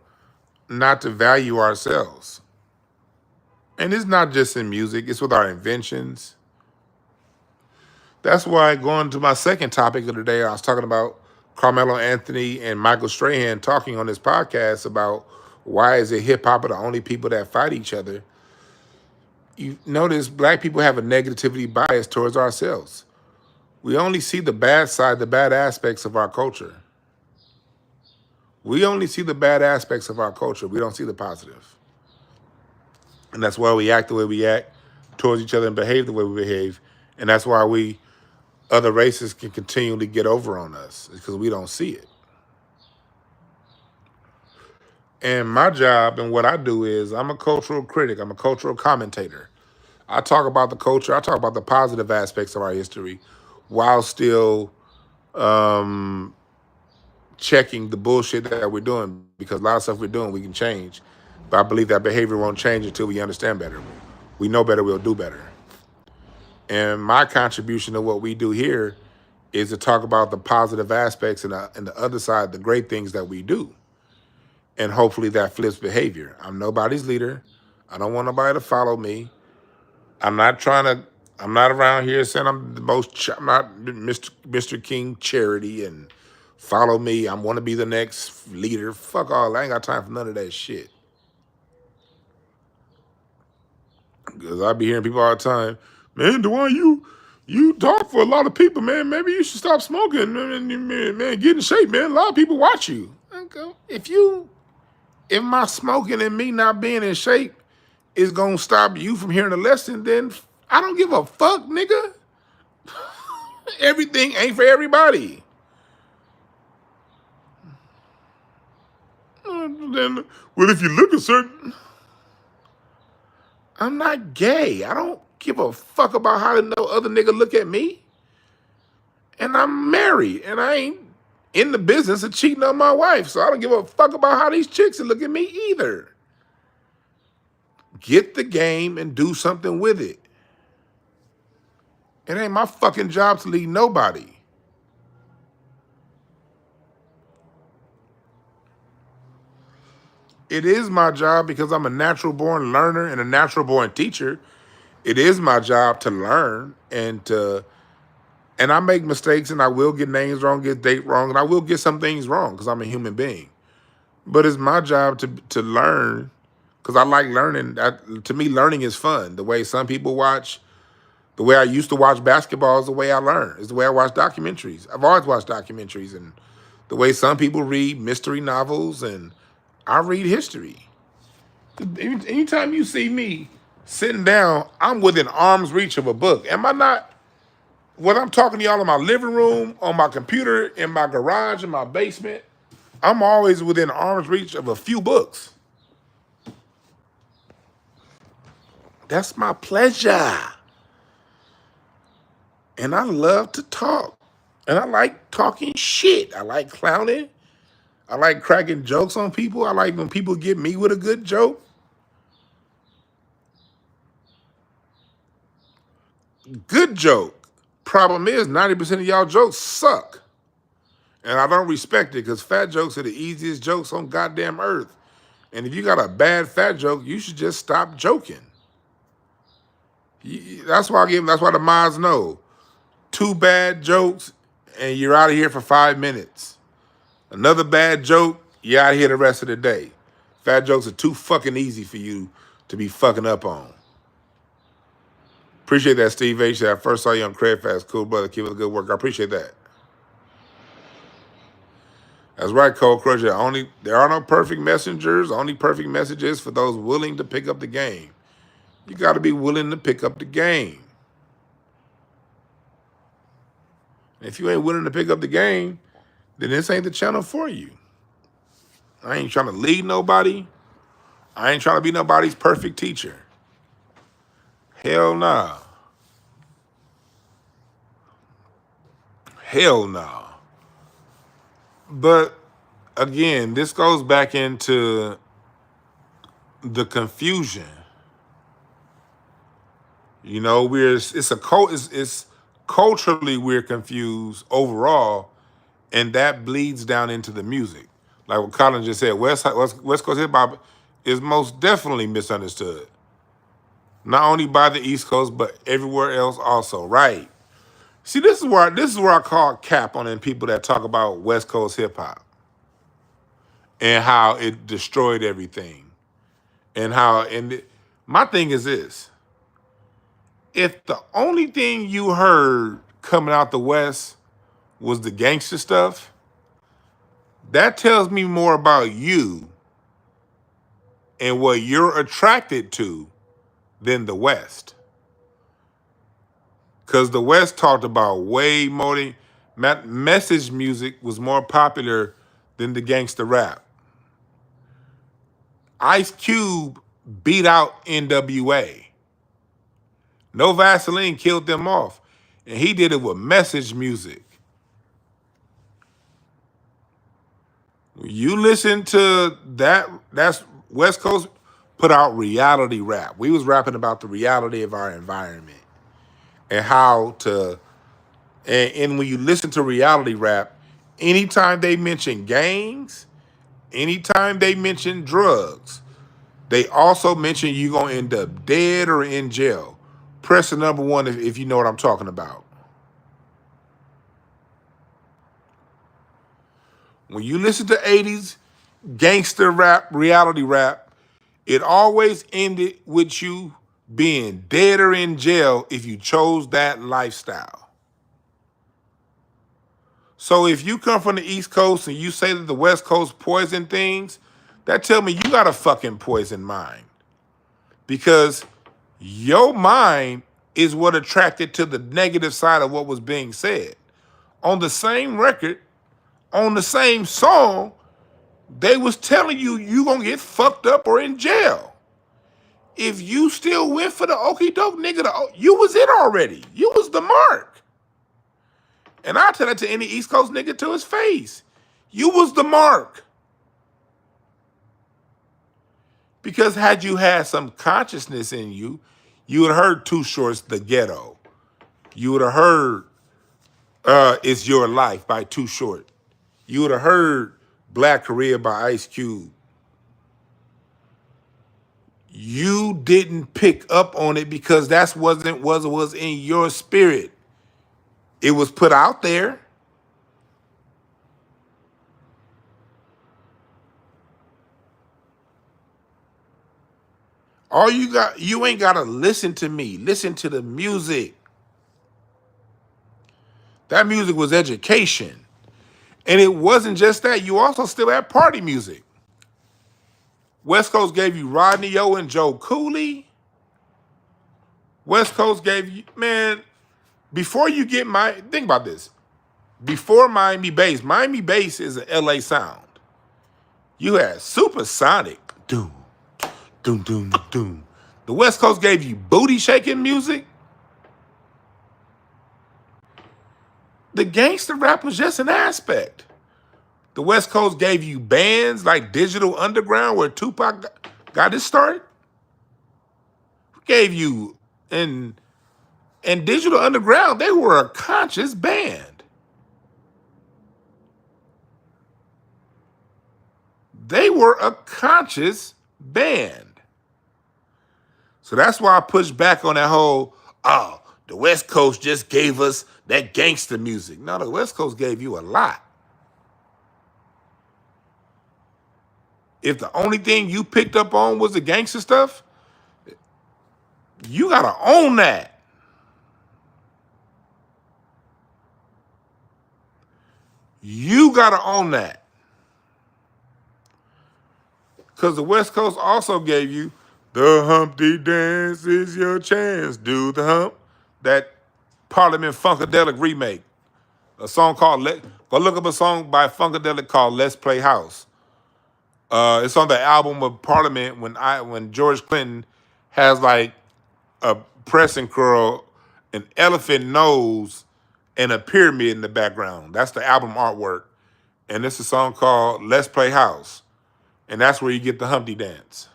not to value ourselves, and it's not just in music. It's with our inventions. That's why going to my second topic of the day, I was talking about Carmelo Anthony and Michael Strahan talking on this podcast about why is it hip hop are the only people that fight each other. You notice black people have a negativity bias towards ourselves. We only see the bad side, the bad aspects of our culture. We only see the bad aspects of our culture. We don't see the positive. And that's why we act the way we act towards each other and behave the way we behave. And that's why other races can continually get over on us, because we don't see it. And my job and what I do is I'm a cultural critic. I'm a cultural commentator. I talk about the culture. I talk about the positive aspects of our history while still checking the bullshit that we're doing, because a lot of stuff we're doing we can change. But I believe that behavior won't change until we understand better. We know better, we'll do better. And my contribution to what we do here is to talk about the positive aspects and the other side, the great things that we do. And hopefully that flips behavior. I'm nobody's leader. I don't want nobody to follow me. I'm not trying to, I'm not around here saying I'm the most, I'm not Mr. King charity and follow me. I want to be the next leader. Fuck all. I ain't got time for none of that shit. Because I be hearing people all the time, man, Dewan, you talk for a lot of people, man. Maybe you should stop smoking, man, get in shape, man. A lot of people watch you. I go, if my smoking and me not being in shape is gonna stop you from hearing a lesson, then I don't give a fuck, nigga. Everything ain't for everybody. Then, well, if you look a certain, I'm not gay. I don't give a fuck about how no other nigga look at me. And I'm married, and I ain't in the business of cheating on my wife, so I don't give a fuck about how these chicks look at me either. Get the game and do something with it. It ain't my fucking job to lead nobody. It is my job because I'm a natural born learner and a natural born teacher. It is my job to learn and I make mistakes, and I will get names wrong, get date wrong, and I will get some things wrong because I'm a human being. But it's my job to learn, because I like learning. To me, learning is fun. The way some people watch, the way I used to watch basketball is the way I learn. It's the way I watch documentaries. I've always watched documentaries, and the way some people read mystery novels, and I read history. Anytime you see me sitting down, I'm within arm's reach of a book. Am I not? When I'm talking to y'all in my living room, on my computer, in my garage, in my basement, I'm always within arm's reach of a few books. That's my pleasure. And I love to talk. And I like talking shit. I like clowning. I like cracking jokes on people. I like when people get me with a good joke. Good joke. Problem is, 90% of y'all jokes suck. And I don't respect it, because fat jokes are the easiest jokes on goddamn earth. And if you got a bad fat joke, you should just stop joking. That's why that's why the mods know. 2 bad jokes and you're out of here for 5 minutes. Another bad joke, you're out of here the rest of the day. Fat jokes are too fucking easy for you to be fucking up on. Appreciate that, Steve H. I first saw you on Cred Fast. Cool, brother. Keep up the good work. I appreciate that. That's right, Cold Crusher. There are no perfect messengers. Only perfect messages for those willing to pick up the game. You got to be willing to pick up the game. If you ain't willing to pick up the game, then this ain't the channel for you. I ain't trying to lead nobody. I ain't trying to be nobody's perfect teacher. Hell nah. Hell nah. But again, this goes back into the confusion. You know, it's culturally we're confused overall, and that bleeds down into the music. Like what Colin just said, West Coast hip hop is most definitely misunderstood. Not only by the East Coast, but everywhere else also. Right. See, this is where I call cap on them people that talk about West Coast hip hop and how it destroyed everything. My thing is this. If the only thing you heard coming out the West was the gangster stuff, that tells me more about you and what you're attracted to than the West. Because the West talked about way more than message music was more popular than the gangster rap. Ice Cube beat out NWA. No Vaseline killed them off. And he did it with message music. When you listen to that's West Coast put out reality rap. We was rapping about the reality of our environment and how to, and when you listen to reality rap, anytime they mention gangs, anytime they mention drugs, they also mention you gonna end up dead or in jail. Press the number one if you know what I'm talking about. When you listen to 80s gangster rap, reality rap, it always ended with you being dead or in jail if you chose that lifestyle. So if you come from the East Coast and you say that the West Coast poison things, that tell me you got a fucking poison mind. Because your mind is what attracted to the negative side of what was being said. On the same record, on the same song, they was telling you gonna get fucked up or in jail. If you still went for the okie doke, nigga, you was it already. You was the mark. And I tell that to any East Coast nigga to his face. You was the mark. Because had you had some consciousness in you, you would have heard Too Short's The Ghetto. You would have heard It's Your Life by Too Short. You would have heard Black Korea by Ice Cube. You didn't pick up on it because that was in your spirit. It was put out there. You ain't gotta listen to me. Listen to the music. That music was education. And it wasn't just that. You also still had party music. West Coast gave you Rodney O and Joe Cooley. West Coast gave you, man, before you get think about this. Before Miami Bass is an LA sound. You had Supersonic. Doom, doom, doom, doom. The West Coast gave you booty shaking music. The gangster rap was just an aspect. The West Coast gave you bands like Digital Underground, where Tupac got his start. Gave you, and Digital Underground, they were a conscious band. They were a conscious band. So that's why I push back on that whole, oh, the West Coast just gave us that gangster music. No, the West Coast gave you a lot. If the only thing you picked up on was the gangster stuff, you gotta own that. You gotta own that. Because the West Coast also gave you the Humpty Dance is your chance. Do the hump. That Parliament Funkadelic remake. A song called go look up a song by Funkadelic called Let's Play House. It's on the album of Parliament when George Clinton has like a pressing curl, an elephant nose, and a pyramid in the background. That's the album artwork. And it's a song called Let's Play House. And that's where you get the Humpty Dance.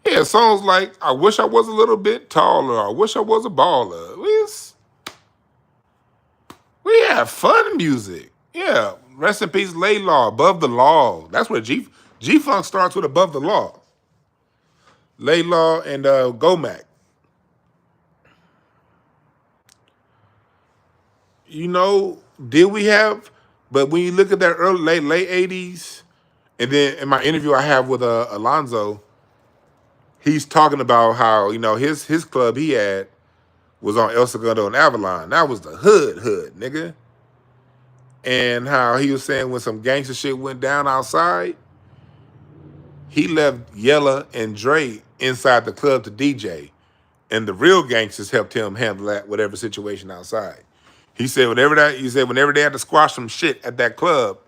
Yeah, songs like I Wish I Was a Little Bit Taller, I Wish I Was a Baller. We have fun music. Yeah, rest in peace, Laylaw, Above the Law. That's where G-Funk starts with Above the Law. Laylaw and Gomac. You know, did we have, but when you look at that late 80s, and then in my interview I have with Alonzo, he's talking about how, you know, his club he had was on El Segundo and Avalon. That was the hood, nigga. And how he was saying when some gangster shit went down outside, he left Yella and Dre inside the club to DJ. And the real gangsters helped him handle that whatever situation outside. He said whenever they had to squash some shit at that club,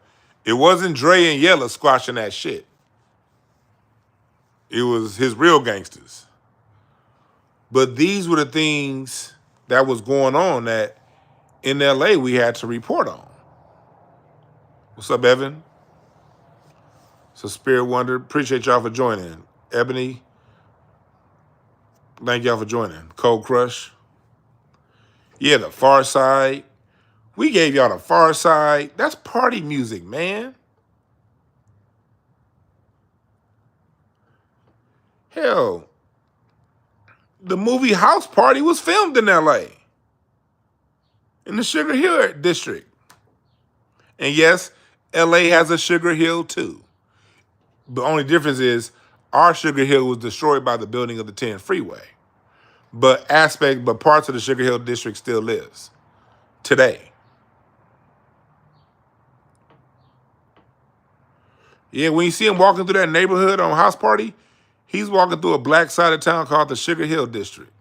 it wasn't Dre and Yella squashing that shit. It was his real gangsters. But these were the things that was going on that in LA we had to report on. What's up, Evan? So Spirit Wonder, appreciate y'all for joining. Ebony, thank y'all for joining. Cold Crush. Yeah, the Far Side. We gave y'all the Far Side. That's party music, man. Hell, the movie House Party was filmed in LA. In the Sugar Hill district. And yes, LA has a Sugar Hill too. The only difference is our Sugar Hill was destroyed by the building of the 10 freeway. But parts of the Sugar Hill district still lives today. Yeah, when you see him walking through that neighborhood on House Party, he's walking through a black side of town called the Sugar Hill district.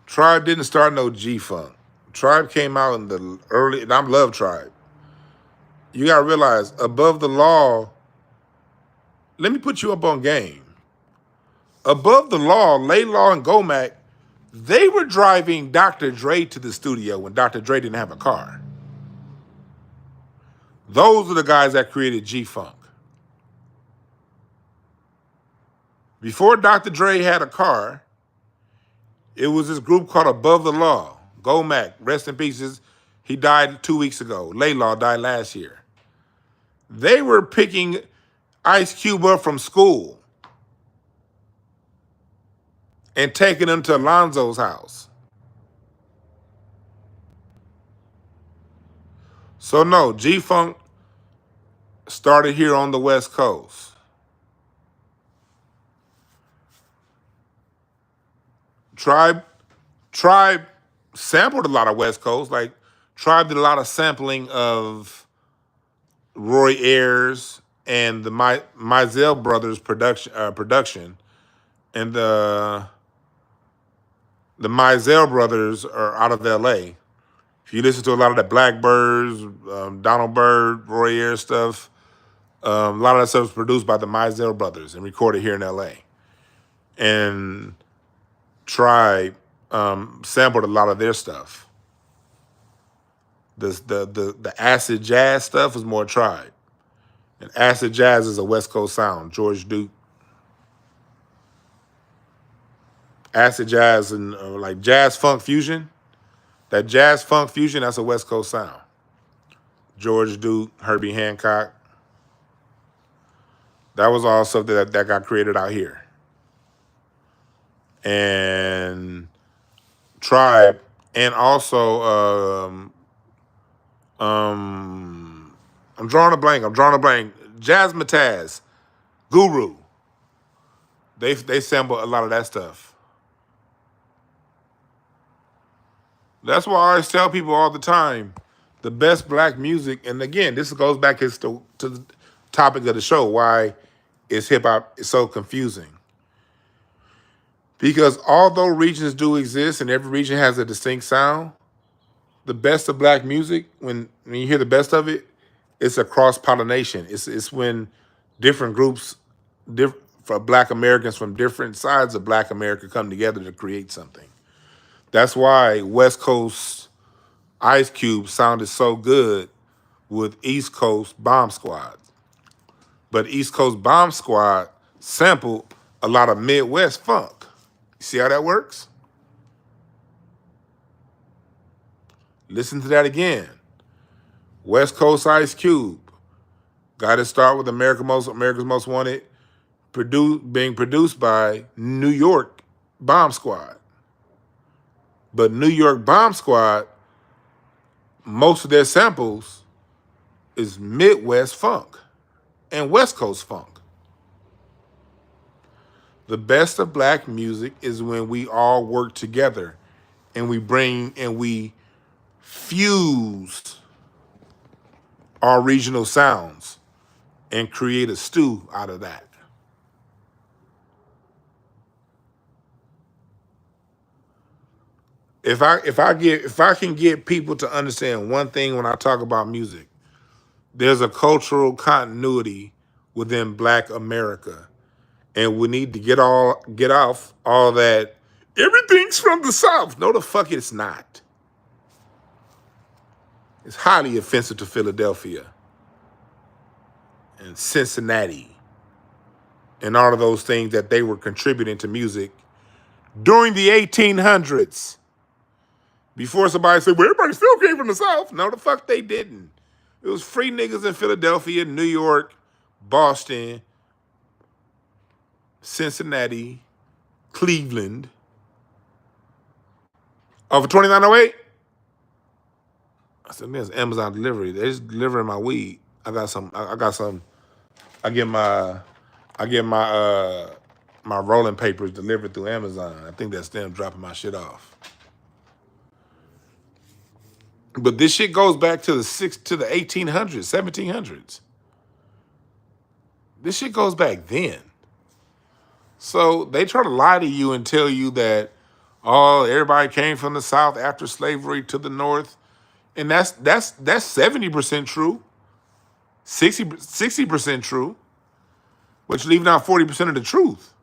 Tribe didn't start no G-Funk. Tribe came out in the early, and I love Tribe. You gotta realize, Above the Law, let me put you up on game. Above the Law, Laylaw and Gomac, they were driving Dr. Dre to the studio when Dr. Dre didn't have a car. Those are the guys that created G-Funk. Before Dr. Dre had a car, it was this group called Above the Law. Gomac, rest in pieces. He died 2 weeks ago. Laylaw died last year. They were picking Ice Cube up from school and taking him to Alonzo's house. So no, G-Funk started here on the West Coast. Tribe sampled a lot of West Coast. Like Tribe did a lot of sampling of Roy Ayers and the Mizell brothers production, and the Mizell brothers are out of L.A. If you listen to a lot of the Blackbirds, Donald Byrd, Roy Ayers stuff, a lot of that stuff was produced by the Mizell brothers and recorded here in L.A. And Tribe sampled a lot of their stuff. The acid jazz stuff was more Tribe. And acid jazz is a West Coast sound. George Duke. Acid jazz and like jazz funk fusion. That jazz funk fusion, that's a West Coast sound. George Duke, Herbie Hancock. That was all stuff that got created out here. And Tribe, and also I'm drawing a blank. Jazzmatazz, Guru. They sample a lot of that stuff. That's why I always tell people all the time, the best black music, and again, this goes back to the topic of the show, why is hip hop so confusing. Because although regions do exist and every region has a distinct sound, the best of black music, when you hear the best of it, it's a cross pollination. It's when different groups, for black Americans from different sides of black America come together to create something. That's why West Coast Ice Cube sounded so good with East Coast Bomb Squad. But East Coast Bomb Squad sampled a lot of Midwest funk. You see how that works? Listen to that again. West Coast Ice Cube got to start with America's Most Wanted, being produced by New York Bomb Squad. But New York Bomb Squad, most of their samples is Midwest funk and West Coast funk. The best of black music is when we all work together and we fuse our regional sounds and create a stew out of that. If I can get people to understand one thing when I talk about music, there's a cultural continuity within black America. And we need to get off all that everything's from the South. No, the fuck it's not. It's highly offensive to Philadelphia and Cincinnati and all of those things that they were contributing to music during the 1800s. Before somebody said, well, everybody still came from the South. No, the fuck they didn't. It was free niggas in Philadelphia, New York, Boston, Cincinnati, Cleveland. Oh, for $29.08? I said, man, it's Amazon delivery. They're just delivering my weed. I got some. I get my my rolling papers delivered through Amazon. I think that's them dropping my shit off. But this shit goes back to the 1800s, 1700s. This shit goes back then. So they try to lie to you and tell you that, oh, everybody came from the South after slavery to the North. And that's 70% true, 60% true, which leaving out 40% of the truth.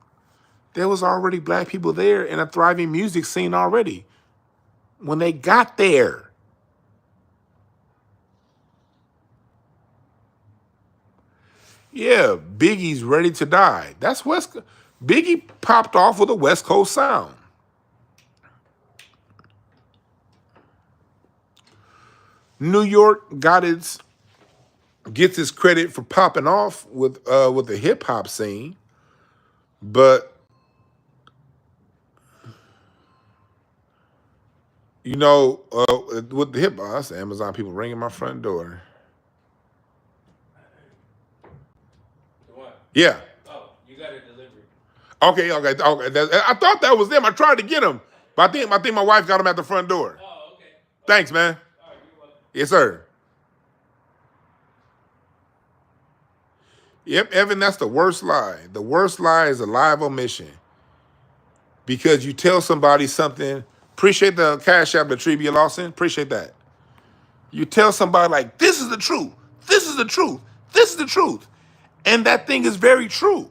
There was already black people there and a thriving music scene already when they got there. Yeah, Biggie's Ready to Die. That's Biggie popped off with a West Coast sound. New York gets its credit for popping off with the hip hop scene, but you know, with the hip hop, that's Amazon people ringing my front door. What? Yeah. Oh, you got a delivery. Okay. I thought that was them. I tried to get them, but I think my wife got them at the front door. Oh, okay. Thanks, man. All right, you're welcome. Yes, sir. Yep, Evan, that's the worst lie. The worst lie is a lie of omission. Because you tell somebody something, appreciate the Cash App, Latrivia Lawson, appreciate that. You tell somebody like, this is the truth, this is the truth, this is the truth. And that thing is very true.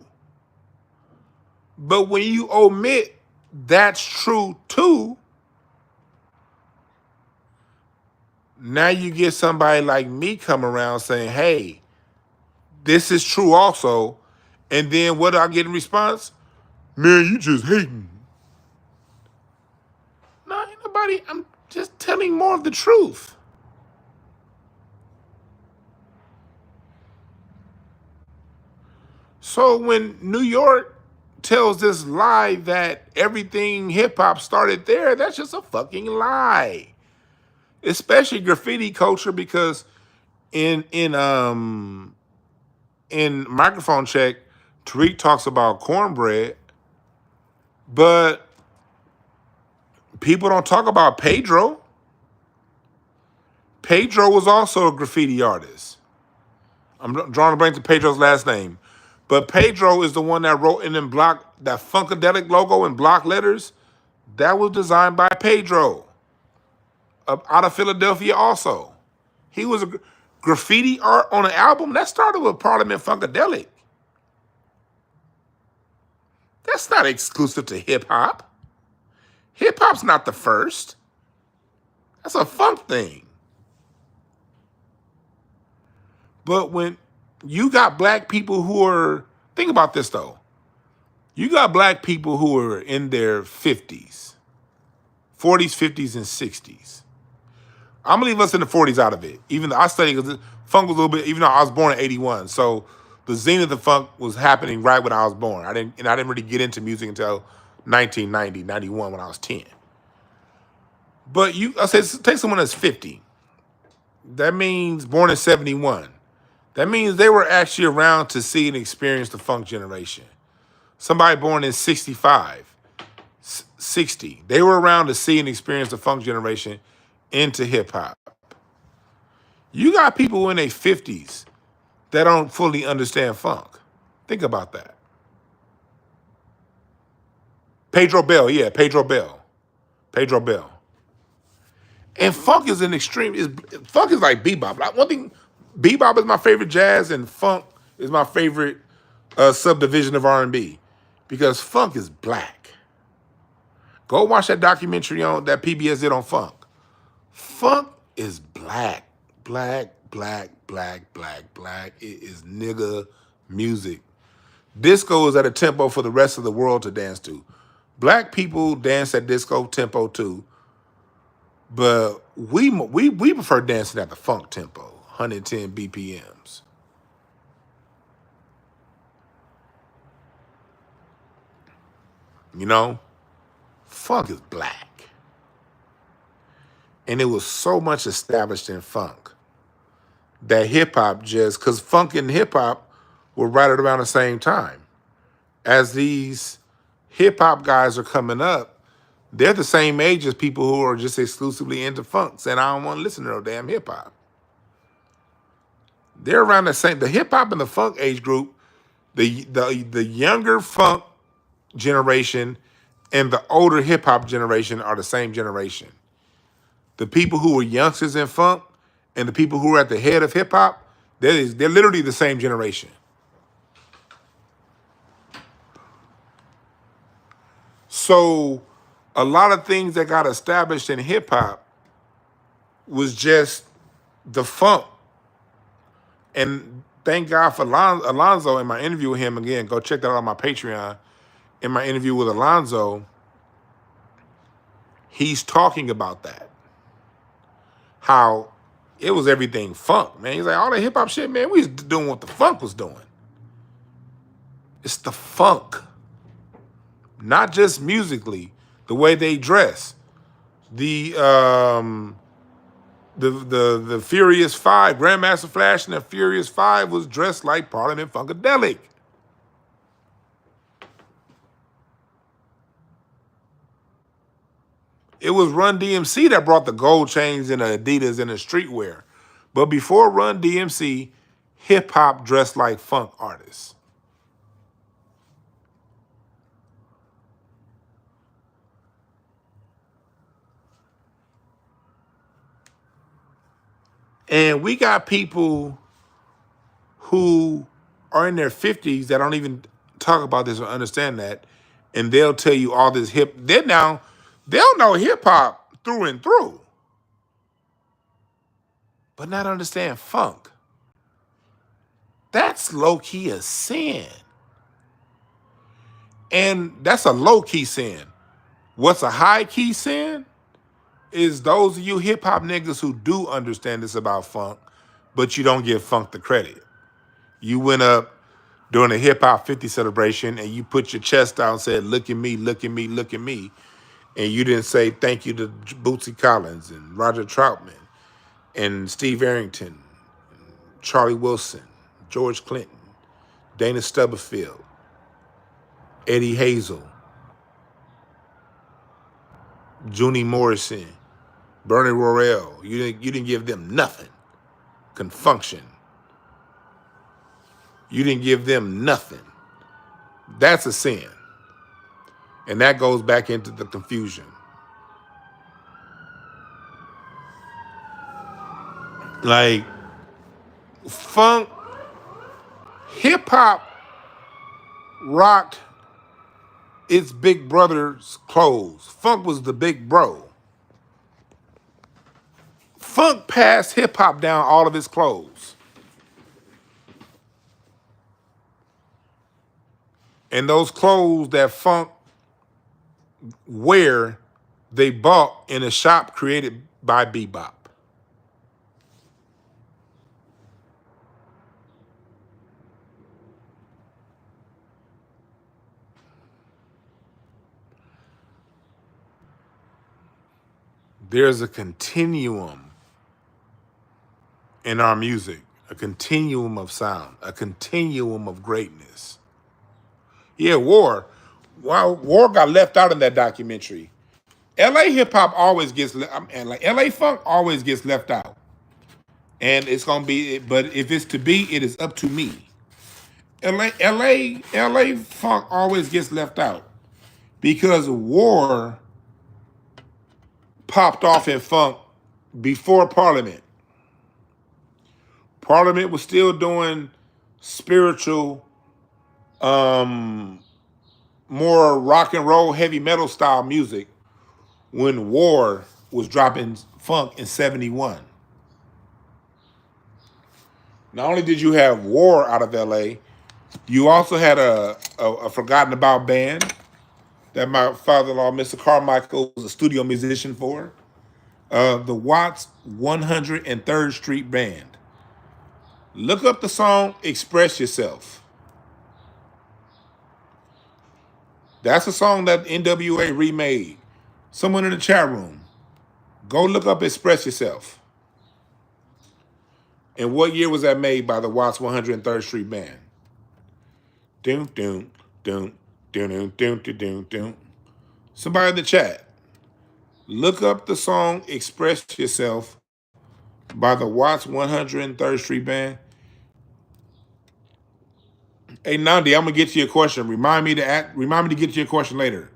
But when you omit that's true too, now you get somebody like me come around saying, hey, this is true also. And then what do I get in response? Man, you just hating. No, ain't nobody. I'm just telling more of the truth. So when New York tells this lie that everything hip hop started there, that's just a fucking lie. Especially graffiti culture, because in Microphone Check, Tariq talks about cornbread. But people don't talk about Pedro. Pedro was also a graffiti artist. I'm drawing a blank to Pedro's last name. But Pedro is the one that wrote in block, that Funkadelic logo in block letters. That was designed by Pedro out of Philadelphia also. He was a graffiti art on an album. That started with Parliament Funkadelic. That's not exclusive to hip hop. Hip hop's not the first. That's a funk thing. But when you got black people who are, think about this though. You got black people who are in their 50s, 40s, 50s, and 60s. I'm gonna leave us in the 40s out of it. Even though I studied, because funk was a little bit, even though I was born in 81. So the zenith of funk was happening right when I was born. I didn't really get into music until 1990, 91 when I was 10. But I said, take someone that's 50. That means born in 71. That means they were actually around to see and experience the funk generation. Somebody born in 65, 60. They were around to see and experience the funk generation into hip hop. You got people in their 50s that don't fully understand funk. Think about that. Pedro Bell, yeah, Pedro Bell. Pedro Bell. And funk is an extreme, funk is like bebop. Like one thing, bebop is my favorite jazz and funk is my favorite subdivision of R&B because funk is black. Go watch that documentary on that PBS did on funk. Funk is black, black, black, black, black, black. It is nigga music. Disco is at a tempo for the rest of the world to dance to. Black people dance at disco tempo too, but we prefer dancing at the funk tempo, 110 BPMs. You know, funk is black. And it was so much established in funk that hip hop just, because funk and hip hop were right at around the same time. As these hip hop guys are coming up, they're the same age as people who are just exclusively into funk, saying, I don't want to listen to no damn hip hop. They're around the same, the hip hop and the funk age group, the younger funk generation and the older hip hop generation are the same generation. The people who were youngsters in funk and the people who are at the head of hip hop, they're literally the same generation. So a lot of things that got established in hip hop was just the funk. And thank God for Alonzo in my interview with him. Again, go check that out on my Patreon. In my interview with Alonzo, he's talking about that. How it was everything funk, man. He's like, all the hip hop shit, man, we was doing what the funk was doing. It's the funk. Not just musically, the way they dress. The Furious Five, Grandmaster Flash and the Furious Five was dressed like Parliament Funkadelic. It was Run DMC that brought the gold chains and the Adidas and the streetwear. But before Run DMC, hip hop dressed like funk artists. And we got people who are in their 50s that don't even talk about this or understand that. And they'll tell you all this they'll know hip hop through and through, but not understand funk. That's low-key a sin. And that's a low-key sin. What's a high-key sin is those of you hip-hop niggas who do understand this about funk, but you don't give funk the credit. You went up during a hip-hop 50 celebration and you put your chest out and said, look at me, look at me, look at me. And you didn't say thank you to Bootsy Collins and Roger Troutman and Steve Arrington, Charlie Wilson, George Clinton, Dana Stubblefield, Eddie Hazel, Junie Morrison, Bernie Worrell. You didn't give them nothing. Confunction. You didn't give them nothing. That's a sin. And that goes back into the confusion. Like, funk, hip hop rocked its big brother's clothes. Funk was the big bro. Funk passed hip hop down all of his clothes. And those clothes that funk wear, they bought in a shop created by Bebop. There's a continuum in our music, a continuum of sound, a continuum of greatness. Yeah, War got left out in that documentary. LA hip hop always gets, and like LA funk always gets left out. And it's gonna be, but if it's to be, it is up to me. LA funk always gets left out because War popped off in funk before Parliament. Parliament was still doing spiritual, more rock and roll, heavy metal style music when War was dropping funk in 71. Not only did you have War out of LA, you also had a forgotten about band that my father-in-law, Mr. Carmichael, was a studio musician for. The Watts 103rd Street Band. Look up the song Express Yourself. That's a song that NWA remade. Someone in the chat room, go look up Express Yourself. And what year was that made by the Watts 103rd Street Band? Doom, doom, doom, doom, doom, doom, doom, doom. Somebody in the chat, look up the song Express Yourself by the Watts 103rd Street Band. Hey Nandi, I'm gonna get to your question. Remind me to get to your question later.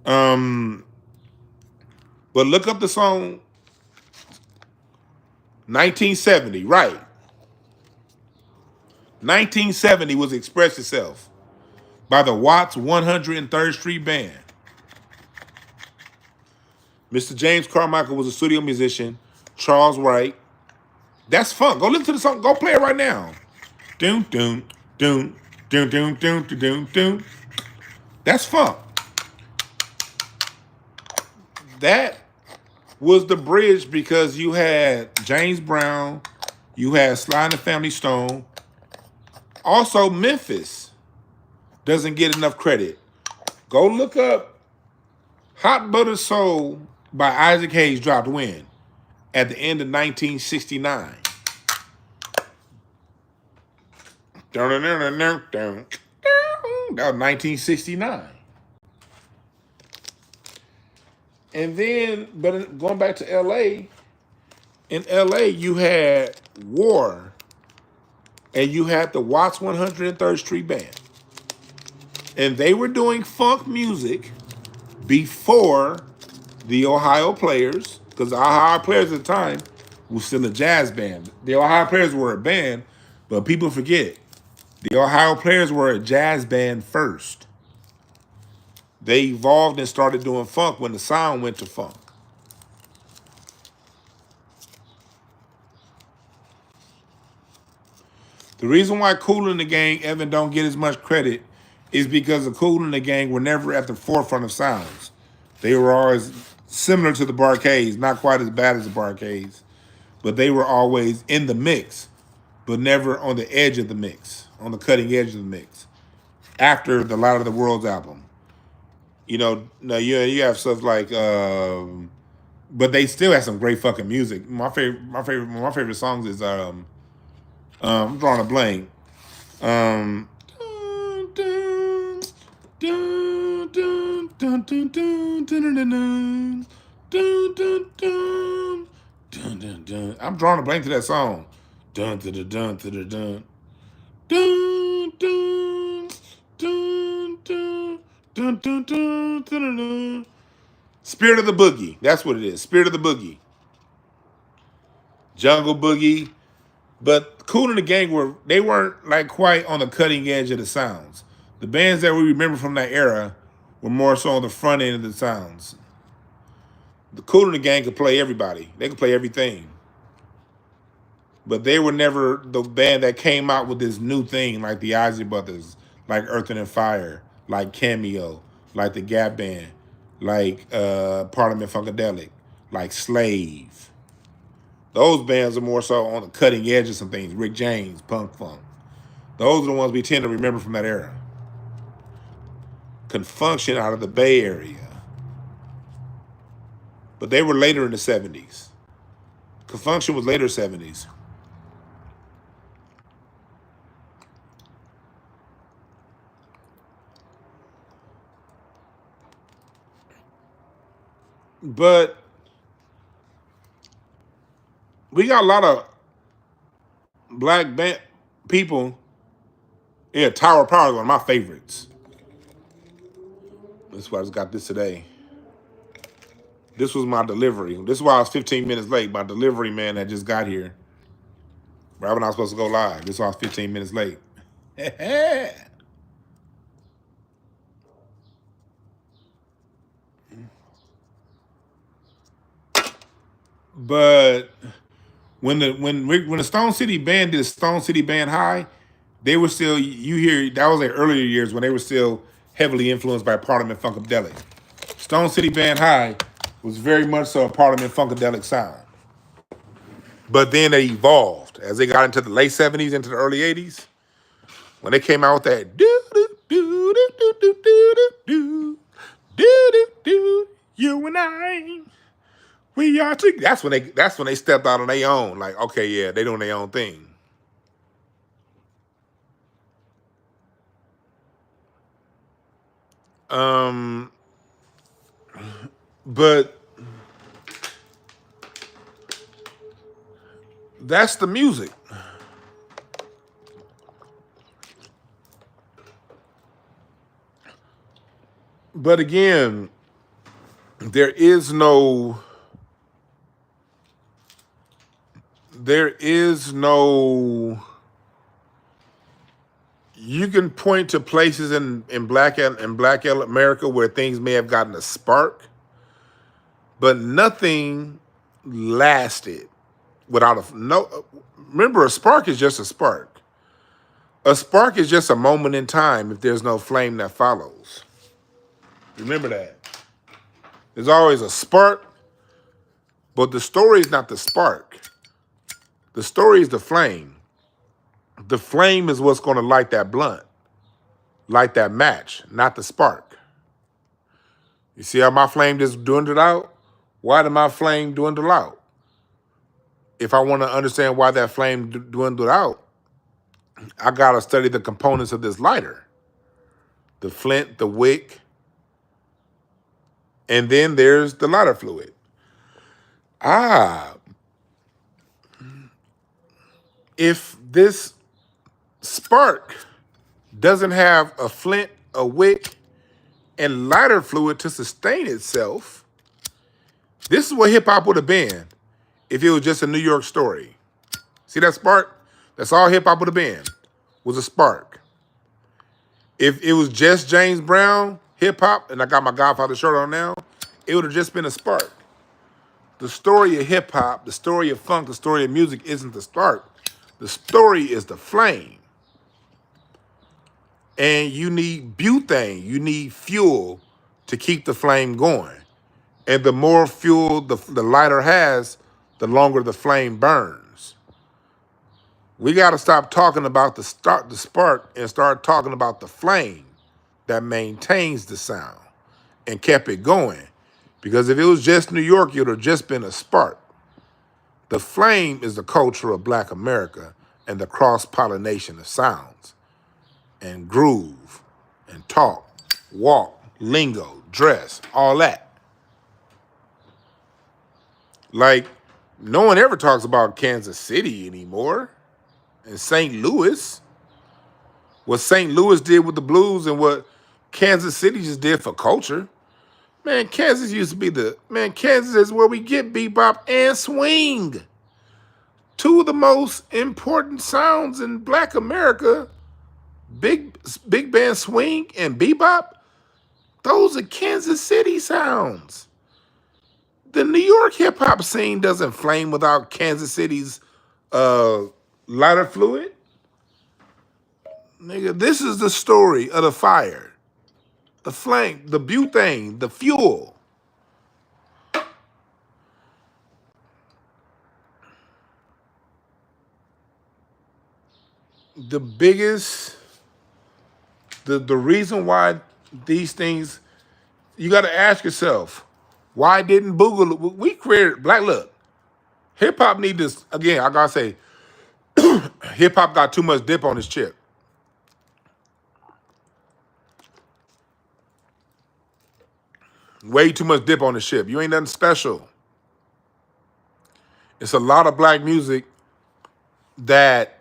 But look up the song 1970, right. 1970 was Express Yourself by the Watts 103rd Street Band. Mr. James Carmichael was a studio musician. Charles Wright. That's fun. Go listen to the song. Go play it right now. Doom, doom, doom, doom, doom, doom, doom, doom. That's fun. That was the bridge because you had James Brown, you had Sly and the Family Stone. Also, Memphis doesn't get enough credit. Go look up Hot Butter Soul by Isaac Hayes dropped when? At the end of 1969. That was 1969. And then, but going back to LA, in LA you had War and you had the Watts 103rd Street Band. And they were doing funk music before the Ohio Players, because the Ohio Players at the time was still a jazz band. The Ohio Players were a band, but people forget, the Ohio Players were a jazz band first. They evolved and started doing funk when the sound went to funk. The reason why Kool and the Gang, Evan, don't get as much credit is because the Kool and the Gang were never at the forefront of sounds. They were always similar to the Barcades, not quite as bad as the Barcades, but they were always in the mix, but never on the edge of the mix, on the cutting edge of the mix. After the Light of the World's album, you have stuff like, but they still have some great fucking music. My favorite songs is I'm drawing a blank. Dun, dun, dun, dun, dun, dun, dun, dun, dun, dun, dun, dun. I'm drawing a blank to that song. Dun, dun, dun, dun, dun, dun, dun, dun, dun, dun, dun, dun, dun, dun, dun. Spirit of the Boogie. That's what it is. Spirit of the Boogie. Jungle Boogie. But Kool and the Gang weren't like quite on the cutting edge of the sounds. The bands that we remember from that era were more so on the front end of the sounds. The Kool and the Gang could play everybody. They could play everything. But they were never the band that came out with this new thing like the Isley Brothers, like Earth and Fire, like Cameo, like the Gap Band, like Parliament Funkadelic, like Slave. Those bands are more so on the cutting edge of some things. Rick James, Punk Funk. Those are the ones we tend to remember from that era. Confunction out of the Bay Area. But they were later in the 70s. Confunction was later 70s. But we got a lot of black band people. Yeah, Tower of Power is one of my favorites. That's why I just got this today. This was my delivery. This is why I was 15 minutes late. My delivery man that just got here. Right when I was supposed to go live. This is why I was 15 minutes late. But when the Stone City Band did Stone City Band High, they were still, you hear, that was their earlier years when they were still heavily influenced by Parliament Funkadelic. Stone City Band High was very much so a Parliament Funkadelic sound. But then they evolved as they got into the late 70s, into the early 80s. When they came out with that do you and I, we are together. That's when they stepped out on their own. Like, okay, yeah, they doing their own thing. But that's the music. But again, there is no you can point to places in black America where things may have gotten a spark, but nothing lasted without remember, a spark is just a spark. A spark is just a moment in time if there's no flame that follows. Remember that. There's always a spark, but the story is not the spark. The story is the flame. The flame is what's going to light that blunt, light that match, not the spark. You see how my flame just dwindled out? Why did my flame dwindle out? If I want to understand why that flame dwindled out, I got to study the components of this lighter. The flint, the wick, and then there's the lighter fluid. If this spark doesn't have a flint, a wick, and lighter fluid to sustain itself, this is what hip hop would have been if it was just a New York story. See that spark? That's all hip hop would have been, was a spark. If it was just James Brown hip hop, and I got my Godfather shirt on now, it would have just been a spark. The story of hip hop, the story of funk, the story of music isn't the spark. The story is the flame. And you need butane, you need fuel to keep the flame going. And the more fuel the lighter has, the longer the flame burns. We got to stop talking about the spark and start talking about the flame that maintains the sound and kept it going. Because if it was just New York, it would have just been a spark. The flame is the culture of Black America and the cross-pollination of sounds and groove and talk, walk, lingo, dress, all that. Like, no one ever talks about Kansas City anymore and St. Louis. What St. Louis did with the blues and what Kansas City just did for culture. Man, Kansas used to be Kansas is where we get bebop and swing. Two of the most important sounds in Black America, big band swing and bebop, those are Kansas City sounds. The New York hip hop scene doesn't flame without Kansas City's lighter fluid. Nigga, this is the story of the fire, the flame, the butane, the fuel. The biggest, the reason why these things, you got to ask yourself, why didn't Boogaloo? We created Black. Look, hip hop need this again. I gotta say, hip hop got too much dip on his chip. Way too much dip on the ship. You ain't nothing special. It's a lot of black music that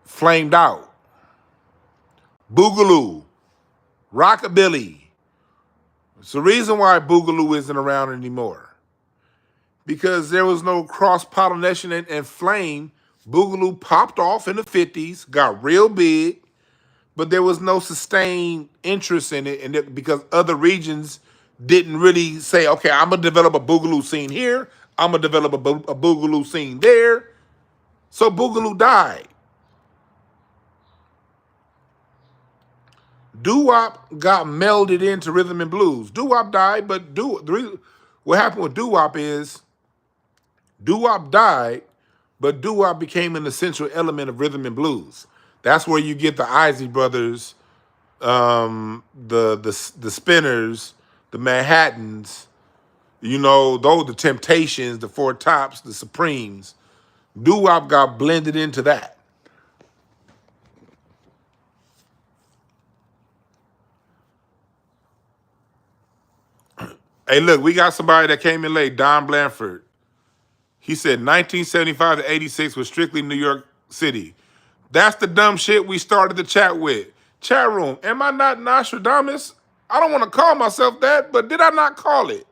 flamed out. Boogaloo, rockabilly. It's the reason why Boogaloo isn't around anymore. Because there was no cross-pollination and flame. Boogaloo popped off in the 50s, got real big, but there was no sustained interest in it, and because other regions didn't really say, okay, I'm gonna develop a Boogaloo scene here, I'm gonna develop a Boogaloo scene there. So Boogaloo died. Doo-wop got melded into rhythm and blues. Doo-wop died, but what happened with doo-wop is doo-wop died, but doo-wop became an essential element of rhythm and blues. That's where you get the Isley Brothers, the Spinners, the Manhattans, the Temptations, the Four Tops, the Supremes. Doo-wop got blended into that. Hey, look, we got somebody that came in late, Don Blanford. He said 1975 to 86 was strictly New York City. That's the dumb shit we started the chat with. Chat room, am I not Nostradamus? I don't want to call myself that, but did I not call it?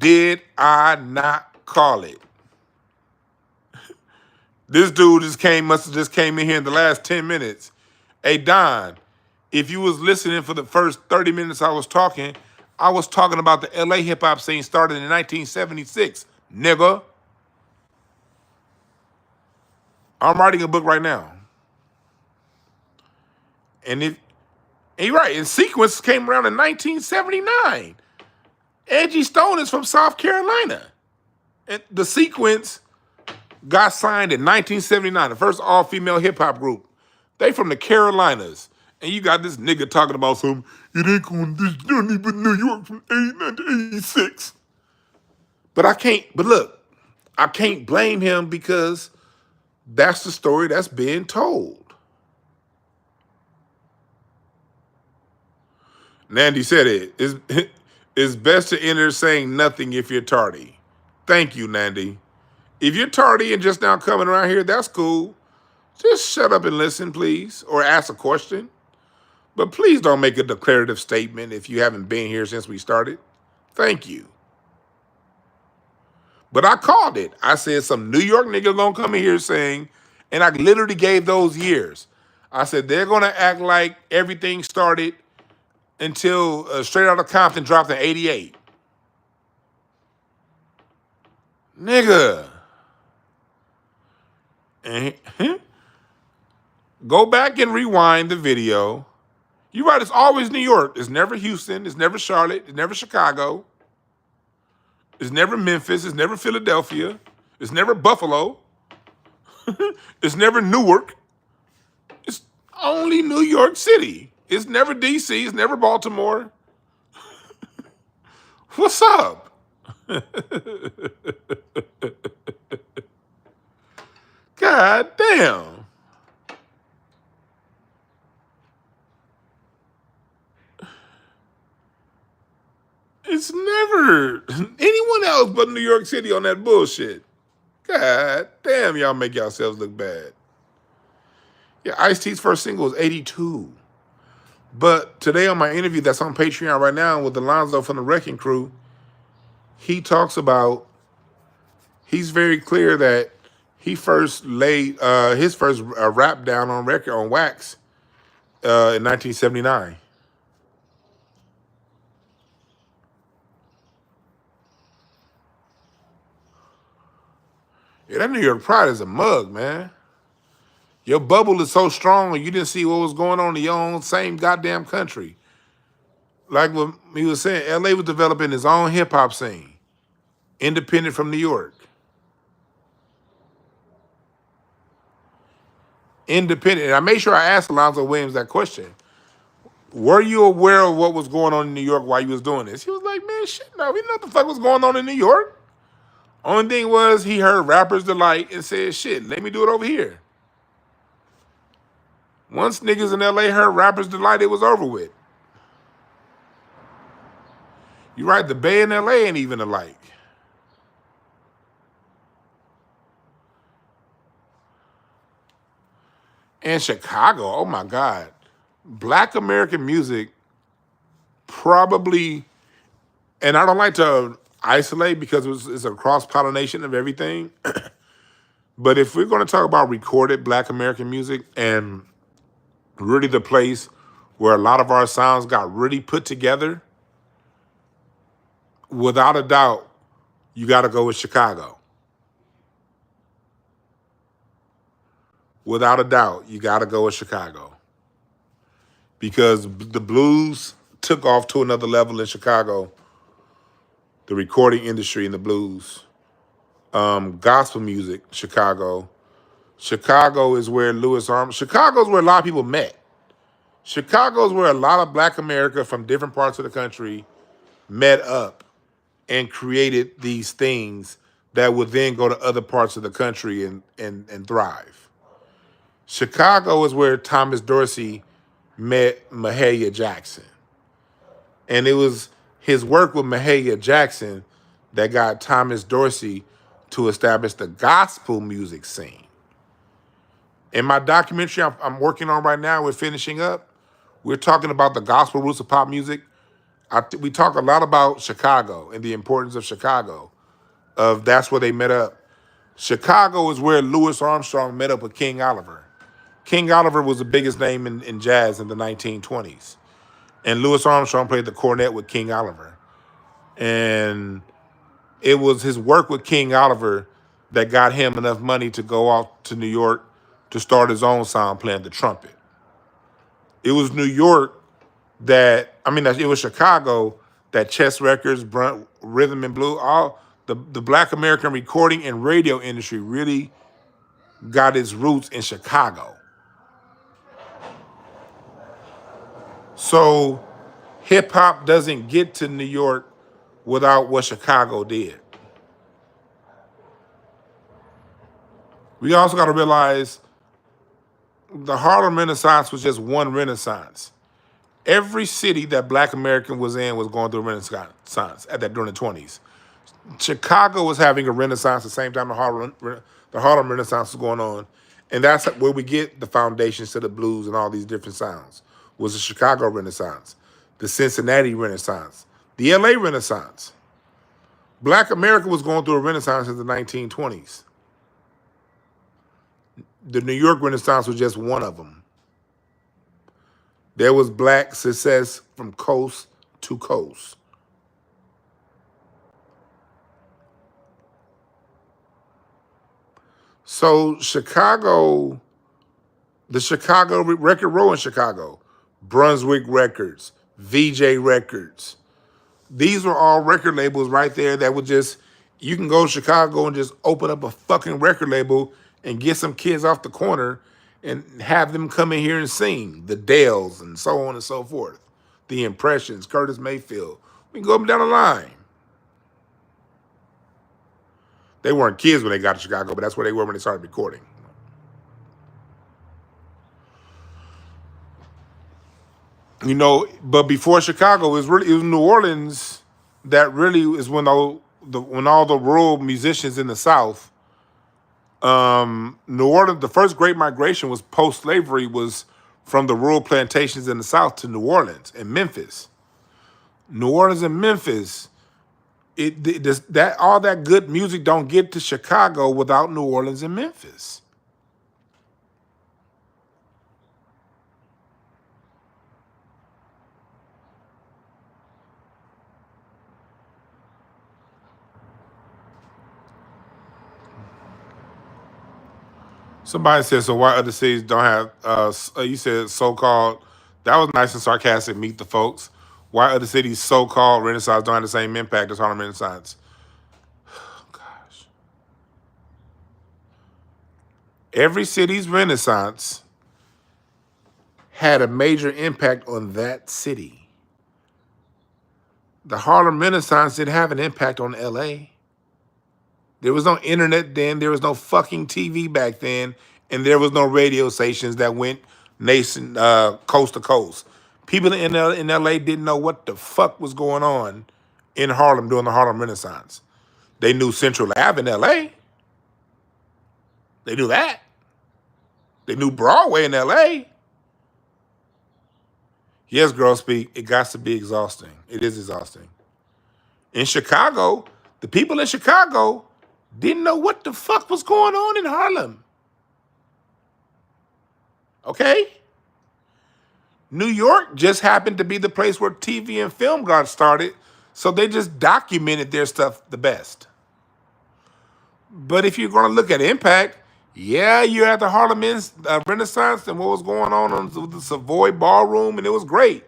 Did I not call it? This dude must have just came in here in the last 10 minutes. Hey, Don, if you was listening for the first 30 minutes I was talking about the LA hip hop scene started in 1976. Nigga. I'm writing a book right now. And you're right, and Sequence came around in 1979. Angie Stone is from South Carolina. And the Sequence got signed in 1979, the first all-female hip-hop group. They from the Carolinas. And you got this nigga talking about it ain't going this journey but New York from 89 to 86. But look, I can't blame him because that's the story that's being told. Nandy said it's best to enter saying nothing if you're tardy. Thank you, Nandy. If you're tardy and just now coming around here, that's cool. Just shut up and listen, please, or ask a question. But please don't make a declarative statement if you haven't been here since we started. Thank you. But I called it. I said some New York nigga gonna come in here saying, and I literally gave those years. I said they're gonna act like everything started until Straight Outta Compton dropped in 88. Nigga. Go back and rewind the video. You're right, it's always New York. It's never Houston. It's never Charlotte. It's never Chicago. It's never Memphis. It's never Philadelphia. It's never Buffalo. It's never Newark. It's only New York City. It's never D.C. It's never Baltimore. What's up? God damn. It's never anyone else but New York City on that bullshit. God damn, y'all make yourselves look bad. Yeah, Ice-T's first single was 82. But today on my interview that's on Patreon right now with Alonzo from the Wrecking Crew, he talks about, he's very clear that he first laid his first rap down on record on wax in 1979. Yeah, that New York pride is a mug, man. Your bubble is so strong and you didn't see what was going on in your own same goddamn country. Like what he was saying, LA was developing its own hip hop scene, independent from New York. Independent. And I made sure I asked Alonzo Williams that question. Were you aware of what was going on in New York while you was doing this? He was like, man, shit, no, we didn't know what the fuck was going on in New York. Only thing was he heard Rapper's Delight and said, shit, let me do it over here. Once niggas in LA heard Rapper's Delight, it was over with. You're right, the Bay in LA ain't even alike. And Chicago, oh my God. Black American music probably, and I don't like to isolate because it's a cross-pollination of everything. But if we're going to talk about recorded Black American music and really the place where a lot of our sounds got really put together, without a doubt, you got to go with Chicago. Without a doubt, you got to go with Chicago. Because the blues took off to another level in Chicago. The recording industry in the blues. Gospel music, Chicago. Chicago is where Chicago is where a lot of people met. Chicago is where a lot of Black America from different parts of the country met up and created these things that would then go to other parts of the country and thrive. Chicago is where Thomas Dorsey met Mahalia Jackson. And it was his work with Mahalia Jackson that got Thomas Dorsey to establish the gospel music scene. In my documentary I'm working on right now, we're finishing up, we're talking about the gospel roots of pop music. We talk a lot about Chicago and the importance of Chicago, of that's where they met up. Chicago is where Louis Armstrong met up with King Oliver. King Oliver was the biggest name in jazz in the 1920s. And Louis Armstrong played the cornet with King Oliver. And it was his work with King Oliver that got him enough money to go out to New York to start his own sound playing the trumpet. It was New York it was Chicago that Chess Records, Rhythm and Blue, all the Black American recording and radio industry really got its roots in Chicago. So hip hop doesn't get to New York without what Chicago did. We also got to realize the Harlem Renaissance was just one Renaissance. Every city that Black American was in was going through a Renaissance during the 20s. Chicago was having a Renaissance at the same time the Harlem Renaissance was going on. And that's where we get the foundations to the blues and all these different sounds, was the Chicago Renaissance, the Cincinnati Renaissance, the LA Renaissance. Black America was going through a Renaissance in the 1920s. The New York Renaissance was just one of them. There was Black success from coast to coast. So Chicago, the Chicago Record Row in Chicago, Brunswick Records, VJ Records. These were all record labels right there that would just, you can go to Chicago and just open up a fucking record label and get some kids off the corner and have them come in here and sing. The Dales and so on and so forth. The Impressions, Curtis Mayfield. We can go up and down the line. They weren't kids when they got to Chicago, but that's where they were when they started recording. You know, but before Chicago, it was New Orleans that really is when all the rural musicians in the South, New Orleans, the first great migration was post-slavery, was from the rural plantations in the South to New Orleans and Memphis. New Orleans and Memphis, that all that good music don't get to Chicago without New Orleans and Memphis. Somebody said, so why other cities don't have, you said so-called, that was nice and sarcastic, meet the folks. Why other cities so-called Renaissance don't have the same impact as Harlem Renaissance? Oh, gosh. Every city's Renaissance had a major impact on that city. The Harlem Renaissance didn't have an impact on LA. There was no internet then, there was no fucking TV back then, and there was no radio stations that went coast to coast. People in LA didn't know what the fuck was going on in Harlem during the Harlem Renaissance. They knew Central Ave in LA. They knew that. They knew Broadway in LA. Yes, girl speak, it got to be exhausting. It is exhausting. In Chicago, the people in Chicago didn't know what the fuck was going on in Harlem. Okay? New York just happened to be the place where TV and film got started, so they just documented their stuff the best. But if you're going to look at impact, yeah, you're at the Harlem Renaissance and what was going on the Savoy Ballroom, and it was great.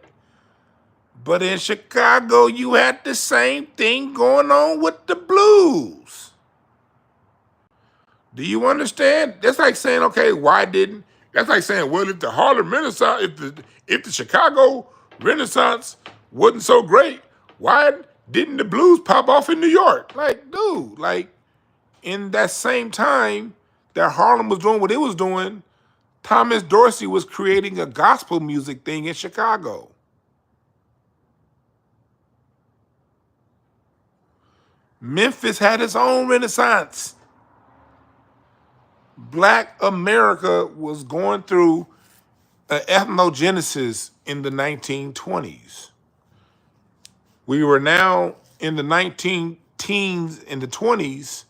But in Chicago, you had the same thing going on with the blues. Do you understand? That's like saying, okay, that's like saying, well, if the Harlem Renaissance, if the Chicago Renaissance wasn't so great, why didn't the blues pop off in New York? Like, dude, like in that same time that Harlem was doing what it was doing, Thomas Dorsey was creating a gospel music thing in Chicago. Memphis had its own Renaissance. Black America was going through an ethnogenesis in the 1920s. We were now in the 19 teens, in the 20s.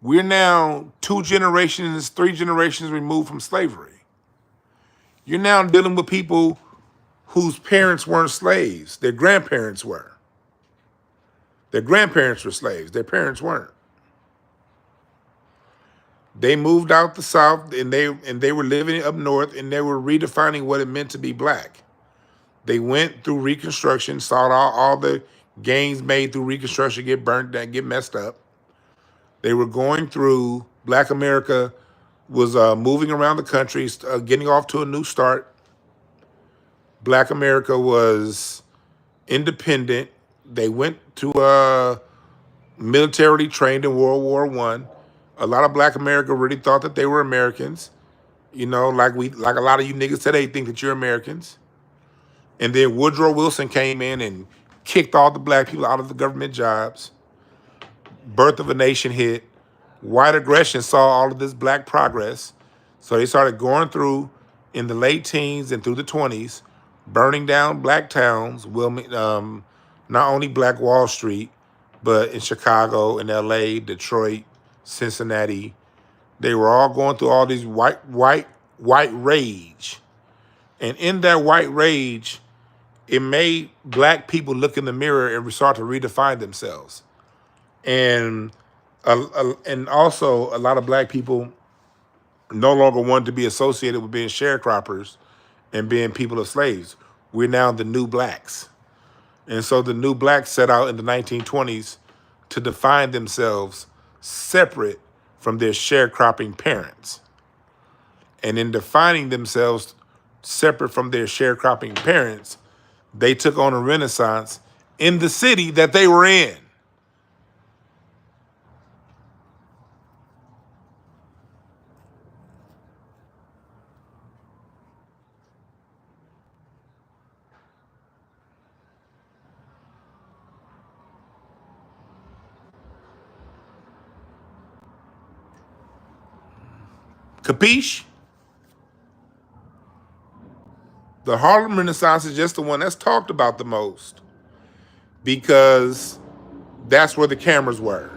We're now 3 generations removed from slavery. You're now dealing with people whose parents weren't slaves. Their grandparents were. Their grandparents were slaves. Their parents weren't. They moved out the South and they were living up north and they were redefining what it meant to be black. They went through Reconstruction, saw all the gains made through Reconstruction get burnt down, get messed up. They were going through, Black America was moving around the country, getting off to a new start. Black America was independent. They went to militarily trained in World War I. A lot of Black America really thought that they were Americans. You know, like a lot of you niggas today think that you're Americans. And then Woodrow Wilson came in and kicked all the black people out of the government jobs. Birth of a Nation hit. White aggression saw all of this black progress. So they started going through in the late teens and through the 20s, burning down black towns, not only Black Wall Street, but in Chicago, in LA, Detroit, Cincinnati. They were all going through all these white rage. And in that white rage, it made black people look in the mirror and start to redefine themselves. And also a lot of black people no longer wanted to be associated with being sharecroppers and being people of slaves. We're now the new blacks. And so the new blacks set out in the 1920s to define themselves separate from their sharecropping parents. And in defining themselves separate from their sharecropping parents, they took on a renaissance in the city that they were in. Capiche? The Harlem Renaissance is just the one that's talked about the most because that's where the cameras were.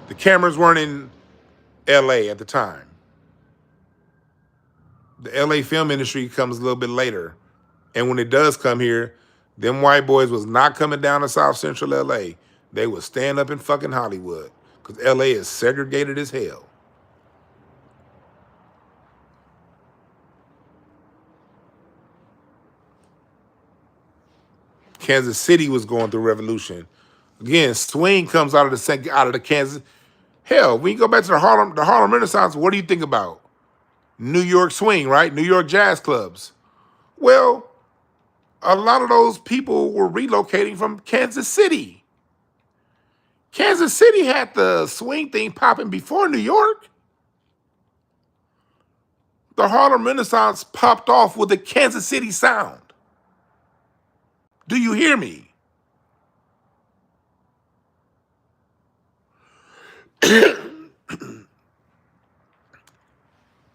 The cameras weren't in LA at the time. The LA film industry comes a little bit later. And when it does come here, them white boys was not coming down to South Central LA. They was staying up in fucking Hollywood because LA is segregated as hell. Kansas City was going through revolution. Again, swing comes out of the Kansas. Hell, when you go back to the Harlem Renaissance, what do you think about? New York swing, right? New York jazz clubs. Well, a lot of those people were relocating from Kansas City. Kansas City had the swing thing popping before New York. The Harlem Renaissance popped off with the Kansas City sound. Do you hear me?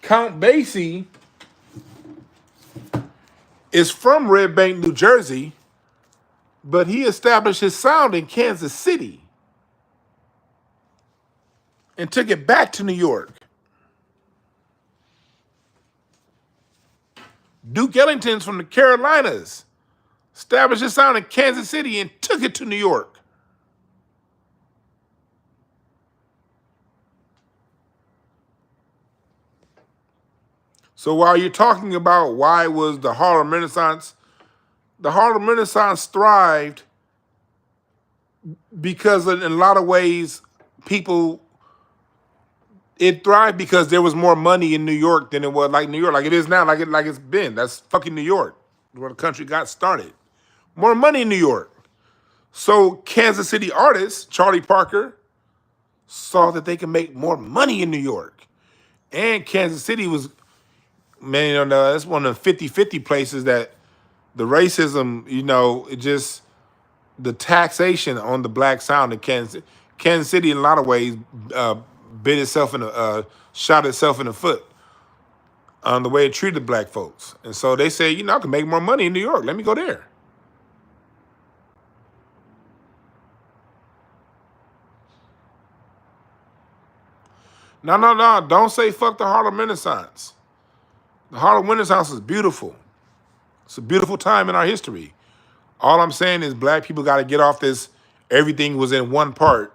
Count Basie is from Red Bank, New Jersey, but he established his sound in Kansas City and took it back to New York. Duke Ellington's from the Carolinas, established his sound in Kansas City and took it to New York. So while you're talking about why was the Harlem Renaissance thrived because in a lot of ways it thrived because there was more money in New York than it was like New York, like it is now, like it's been. That's fucking New York, where the country got started. More money in New York. So Kansas City artists, Charlie Parker, saw that they could make more money in New York. And Kansas City was, man, you know, that's one of the 50-50 places that the racism, it just, the taxation on the black sound in Kansas City in a lot of ways shot itself in the foot on the way it treated black folks. And so they say, I can make more money in New York. Let me go there. No. Don't say fuck the Harlem Renaissance. The Harlem Renaissance is beautiful. It's a beautiful time in our history. All I'm saying is black people got to get off this, everything was in one part.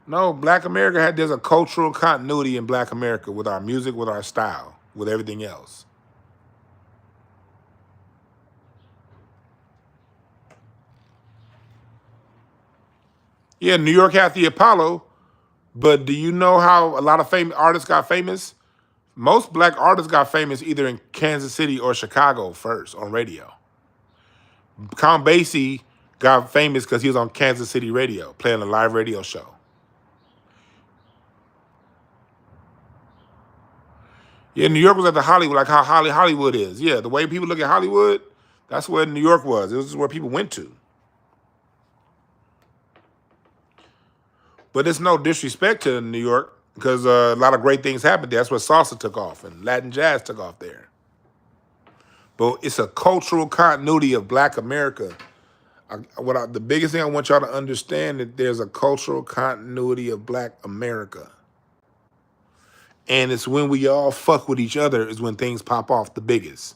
No, black America there's a cultural continuity in black America with our music, with our style, with everything else. Yeah, New York had the Apollo, but do you know how a lot of famous artists got famous? Most black artists got famous either in Kansas City or Chicago first on radio. Count Basie got famous because he was on Kansas City radio, playing a live radio show. Yeah, New York was at the Hollywood, like how Hollywood is. Yeah, the way people look at Hollywood, that's where New York was. It was where people went to. But it's no disrespect to New York because a lot of great things happened there. That's where salsa took off and Latin jazz took off there. But it's a cultural continuity of black America. The biggest thing I want y'all to understand that there's a cultural continuity of black America. And it's when we all fuck with each other is when things pop off the biggest.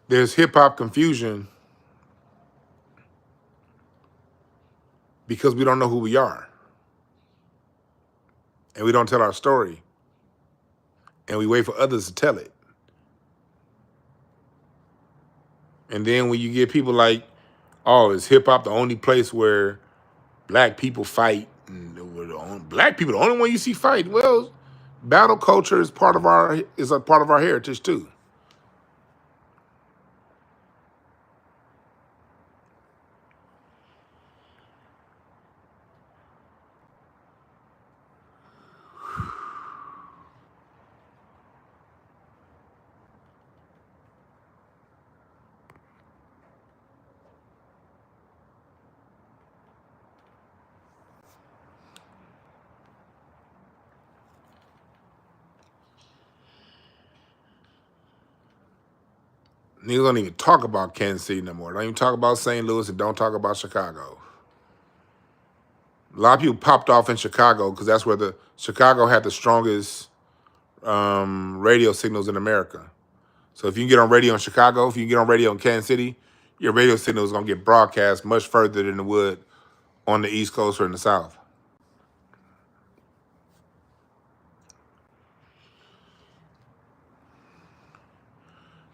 There's hip-hop confusion because we don't know who we are. And we don't tell our story. And we wait for others to tell it. And then when you get people like, oh, is hip-hop the only place where black people fight? And black people the only one you see fight? Well, battle culture is a part of our heritage too. Niggas don't even talk about Kansas City no more. Don't even talk about St. Louis and don't talk about Chicago. A lot of people popped off in Chicago because that's where Chicago had the strongest radio signals in America. So if you can get on radio in Chicago, if you can get on radio in Kansas City, your radio signal is going to get broadcast much further than it would on the East Coast or in the South.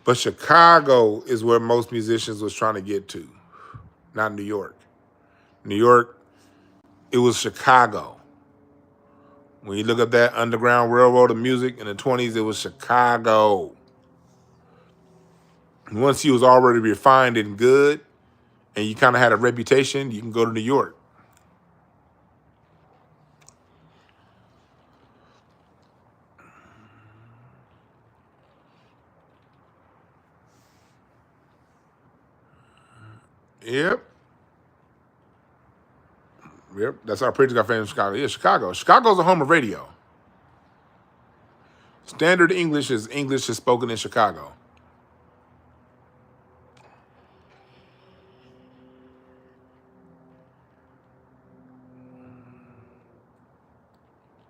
But Chicago is where most musicians was trying to get to, not New York. New York, it was Chicago. When you look at that Underground Railroad of music in the 20s, it was Chicago. And once you was already refined and good, and you kind of had a reputation, you can go to New York. Yep. Yep. That's our preacher got famous in Chicago. Yeah, Chicago. Chicago's the home of radio. Standard English is spoken in Chicago.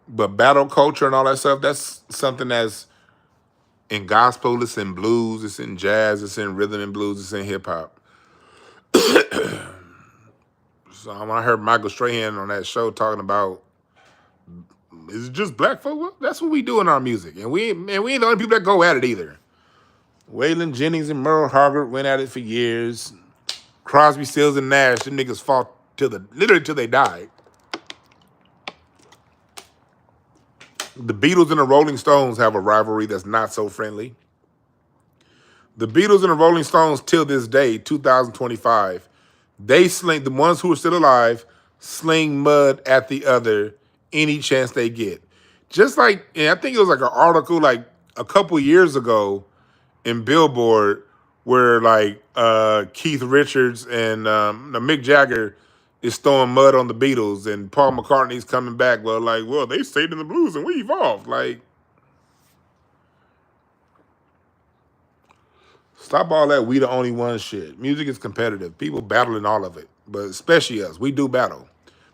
But battle culture and all that stuff, that's something that's in gospel, it's in blues, it's in jazz, it's in rhythm and blues, it's in hip hop. So when I heard Michael Strahan on that show talking about, is it just black folk? Well, that's what we do in our music. And we ain't the only people that go at it either. Waylon Jennings and Merle Haggard went at it for years. Crosby, Stills, and Nash, them niggas fought literally till they died. The Beatles and the Rolling Stones have a rivalry that's not so friendly. The Beatles and the Rolling Stones, till this day, 2025, they sling, the ones who are still alive, sling mud at the other any chance they get. Just like, and I think it was like an article like a couple years ago in Billboard where like Keith Richards and Mick Jagger is throwing mud on the Beatles and Paul McCartney's coming back. Well, they stayed in the blues and we evolved. Like, stop all that we the only one shit. Music is competitive. People battle in all of it, but especially us. We do battle.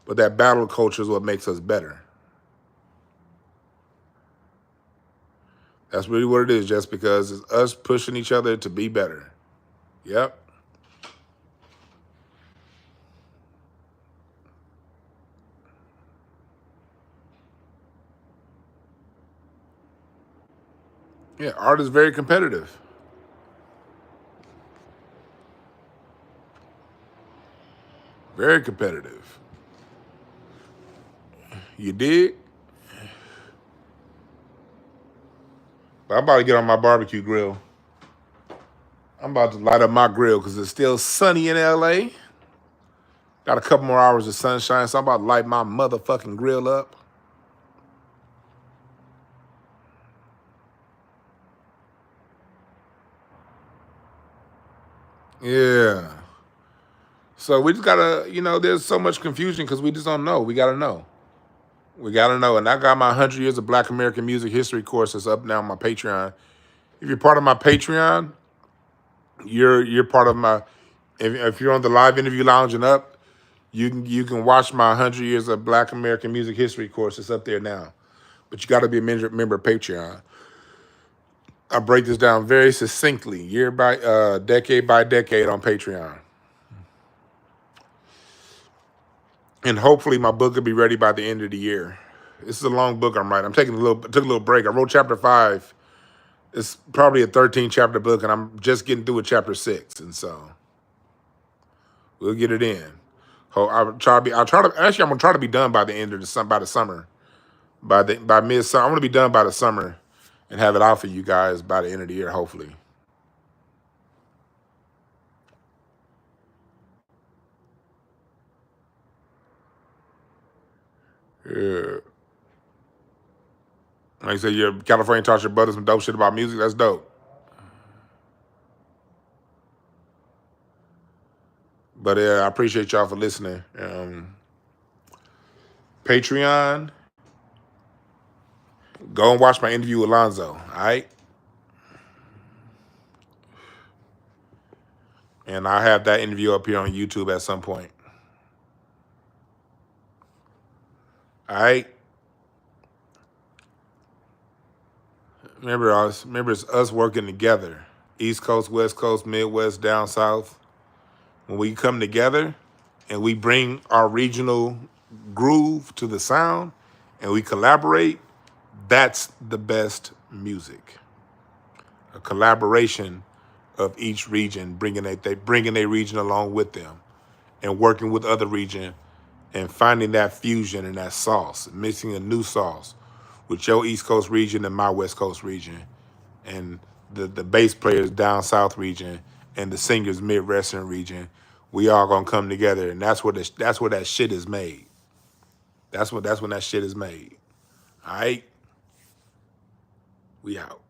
But that battle culture is what makes us better. That's really what it is, just because it's us pushing each other to be better. Yep. Yeah, art is very competitive. Very competitive. You dig? But I'm about to get on my barbecue grill. I'm about to light up my grill because it's still sunny in LA. Got a couple more hours of sunshine, so I'm about to light my motherfucking grill up. Yeah. So we just gotta, there's so much confusion because we just don't know. We gotta know. We gotta know. And I got my 100 Years of Black American Music History course that's up now on my Patreon. If you're part of my Patreon, you're part of my. If you're on the live interview lounge and up, you can watch my 100 Years of Black American Music History course. It's up there now, but you got to be a member of Patreon. I break this down very succinctly, decade by decade on Patreon, and hopefully my book will be ready by the end of the year. This is a long book I'm writing. Took a little break. I wrote chapter 5. It's probably a 13 chapter book, and I'm just getting through with chapter 6, and so we'll get it in. I'm gonna try to be done by the end of by the summer, by mid-summer. I'm gonna be done by the summer, and have it out for you guys by the end of the year, hopefully. Yeah. Like I said, your California taught your brother some dope shit about music. That's dope. But I appreciate y'all for listening. Patreon. Go and watch my interview with Lonzo. All right. And I'll have that interview up here on YouTube at some point. All right. Remember it's us working together. East Coast, West Coast, Midwest, down South. When we come together and we bring our regional groove to the sound and we collaborate, that's the best music. A collaboration of each region, bringing a region along with them and working with other region and finding that fusion and that sauce, mixing a new sauce with your East Coast region and my West Coast region, and the bass players down South region and the singers Midwestern region. We all gonna come together, and that's where that shit is made. That's when that shit is made. All right, we out.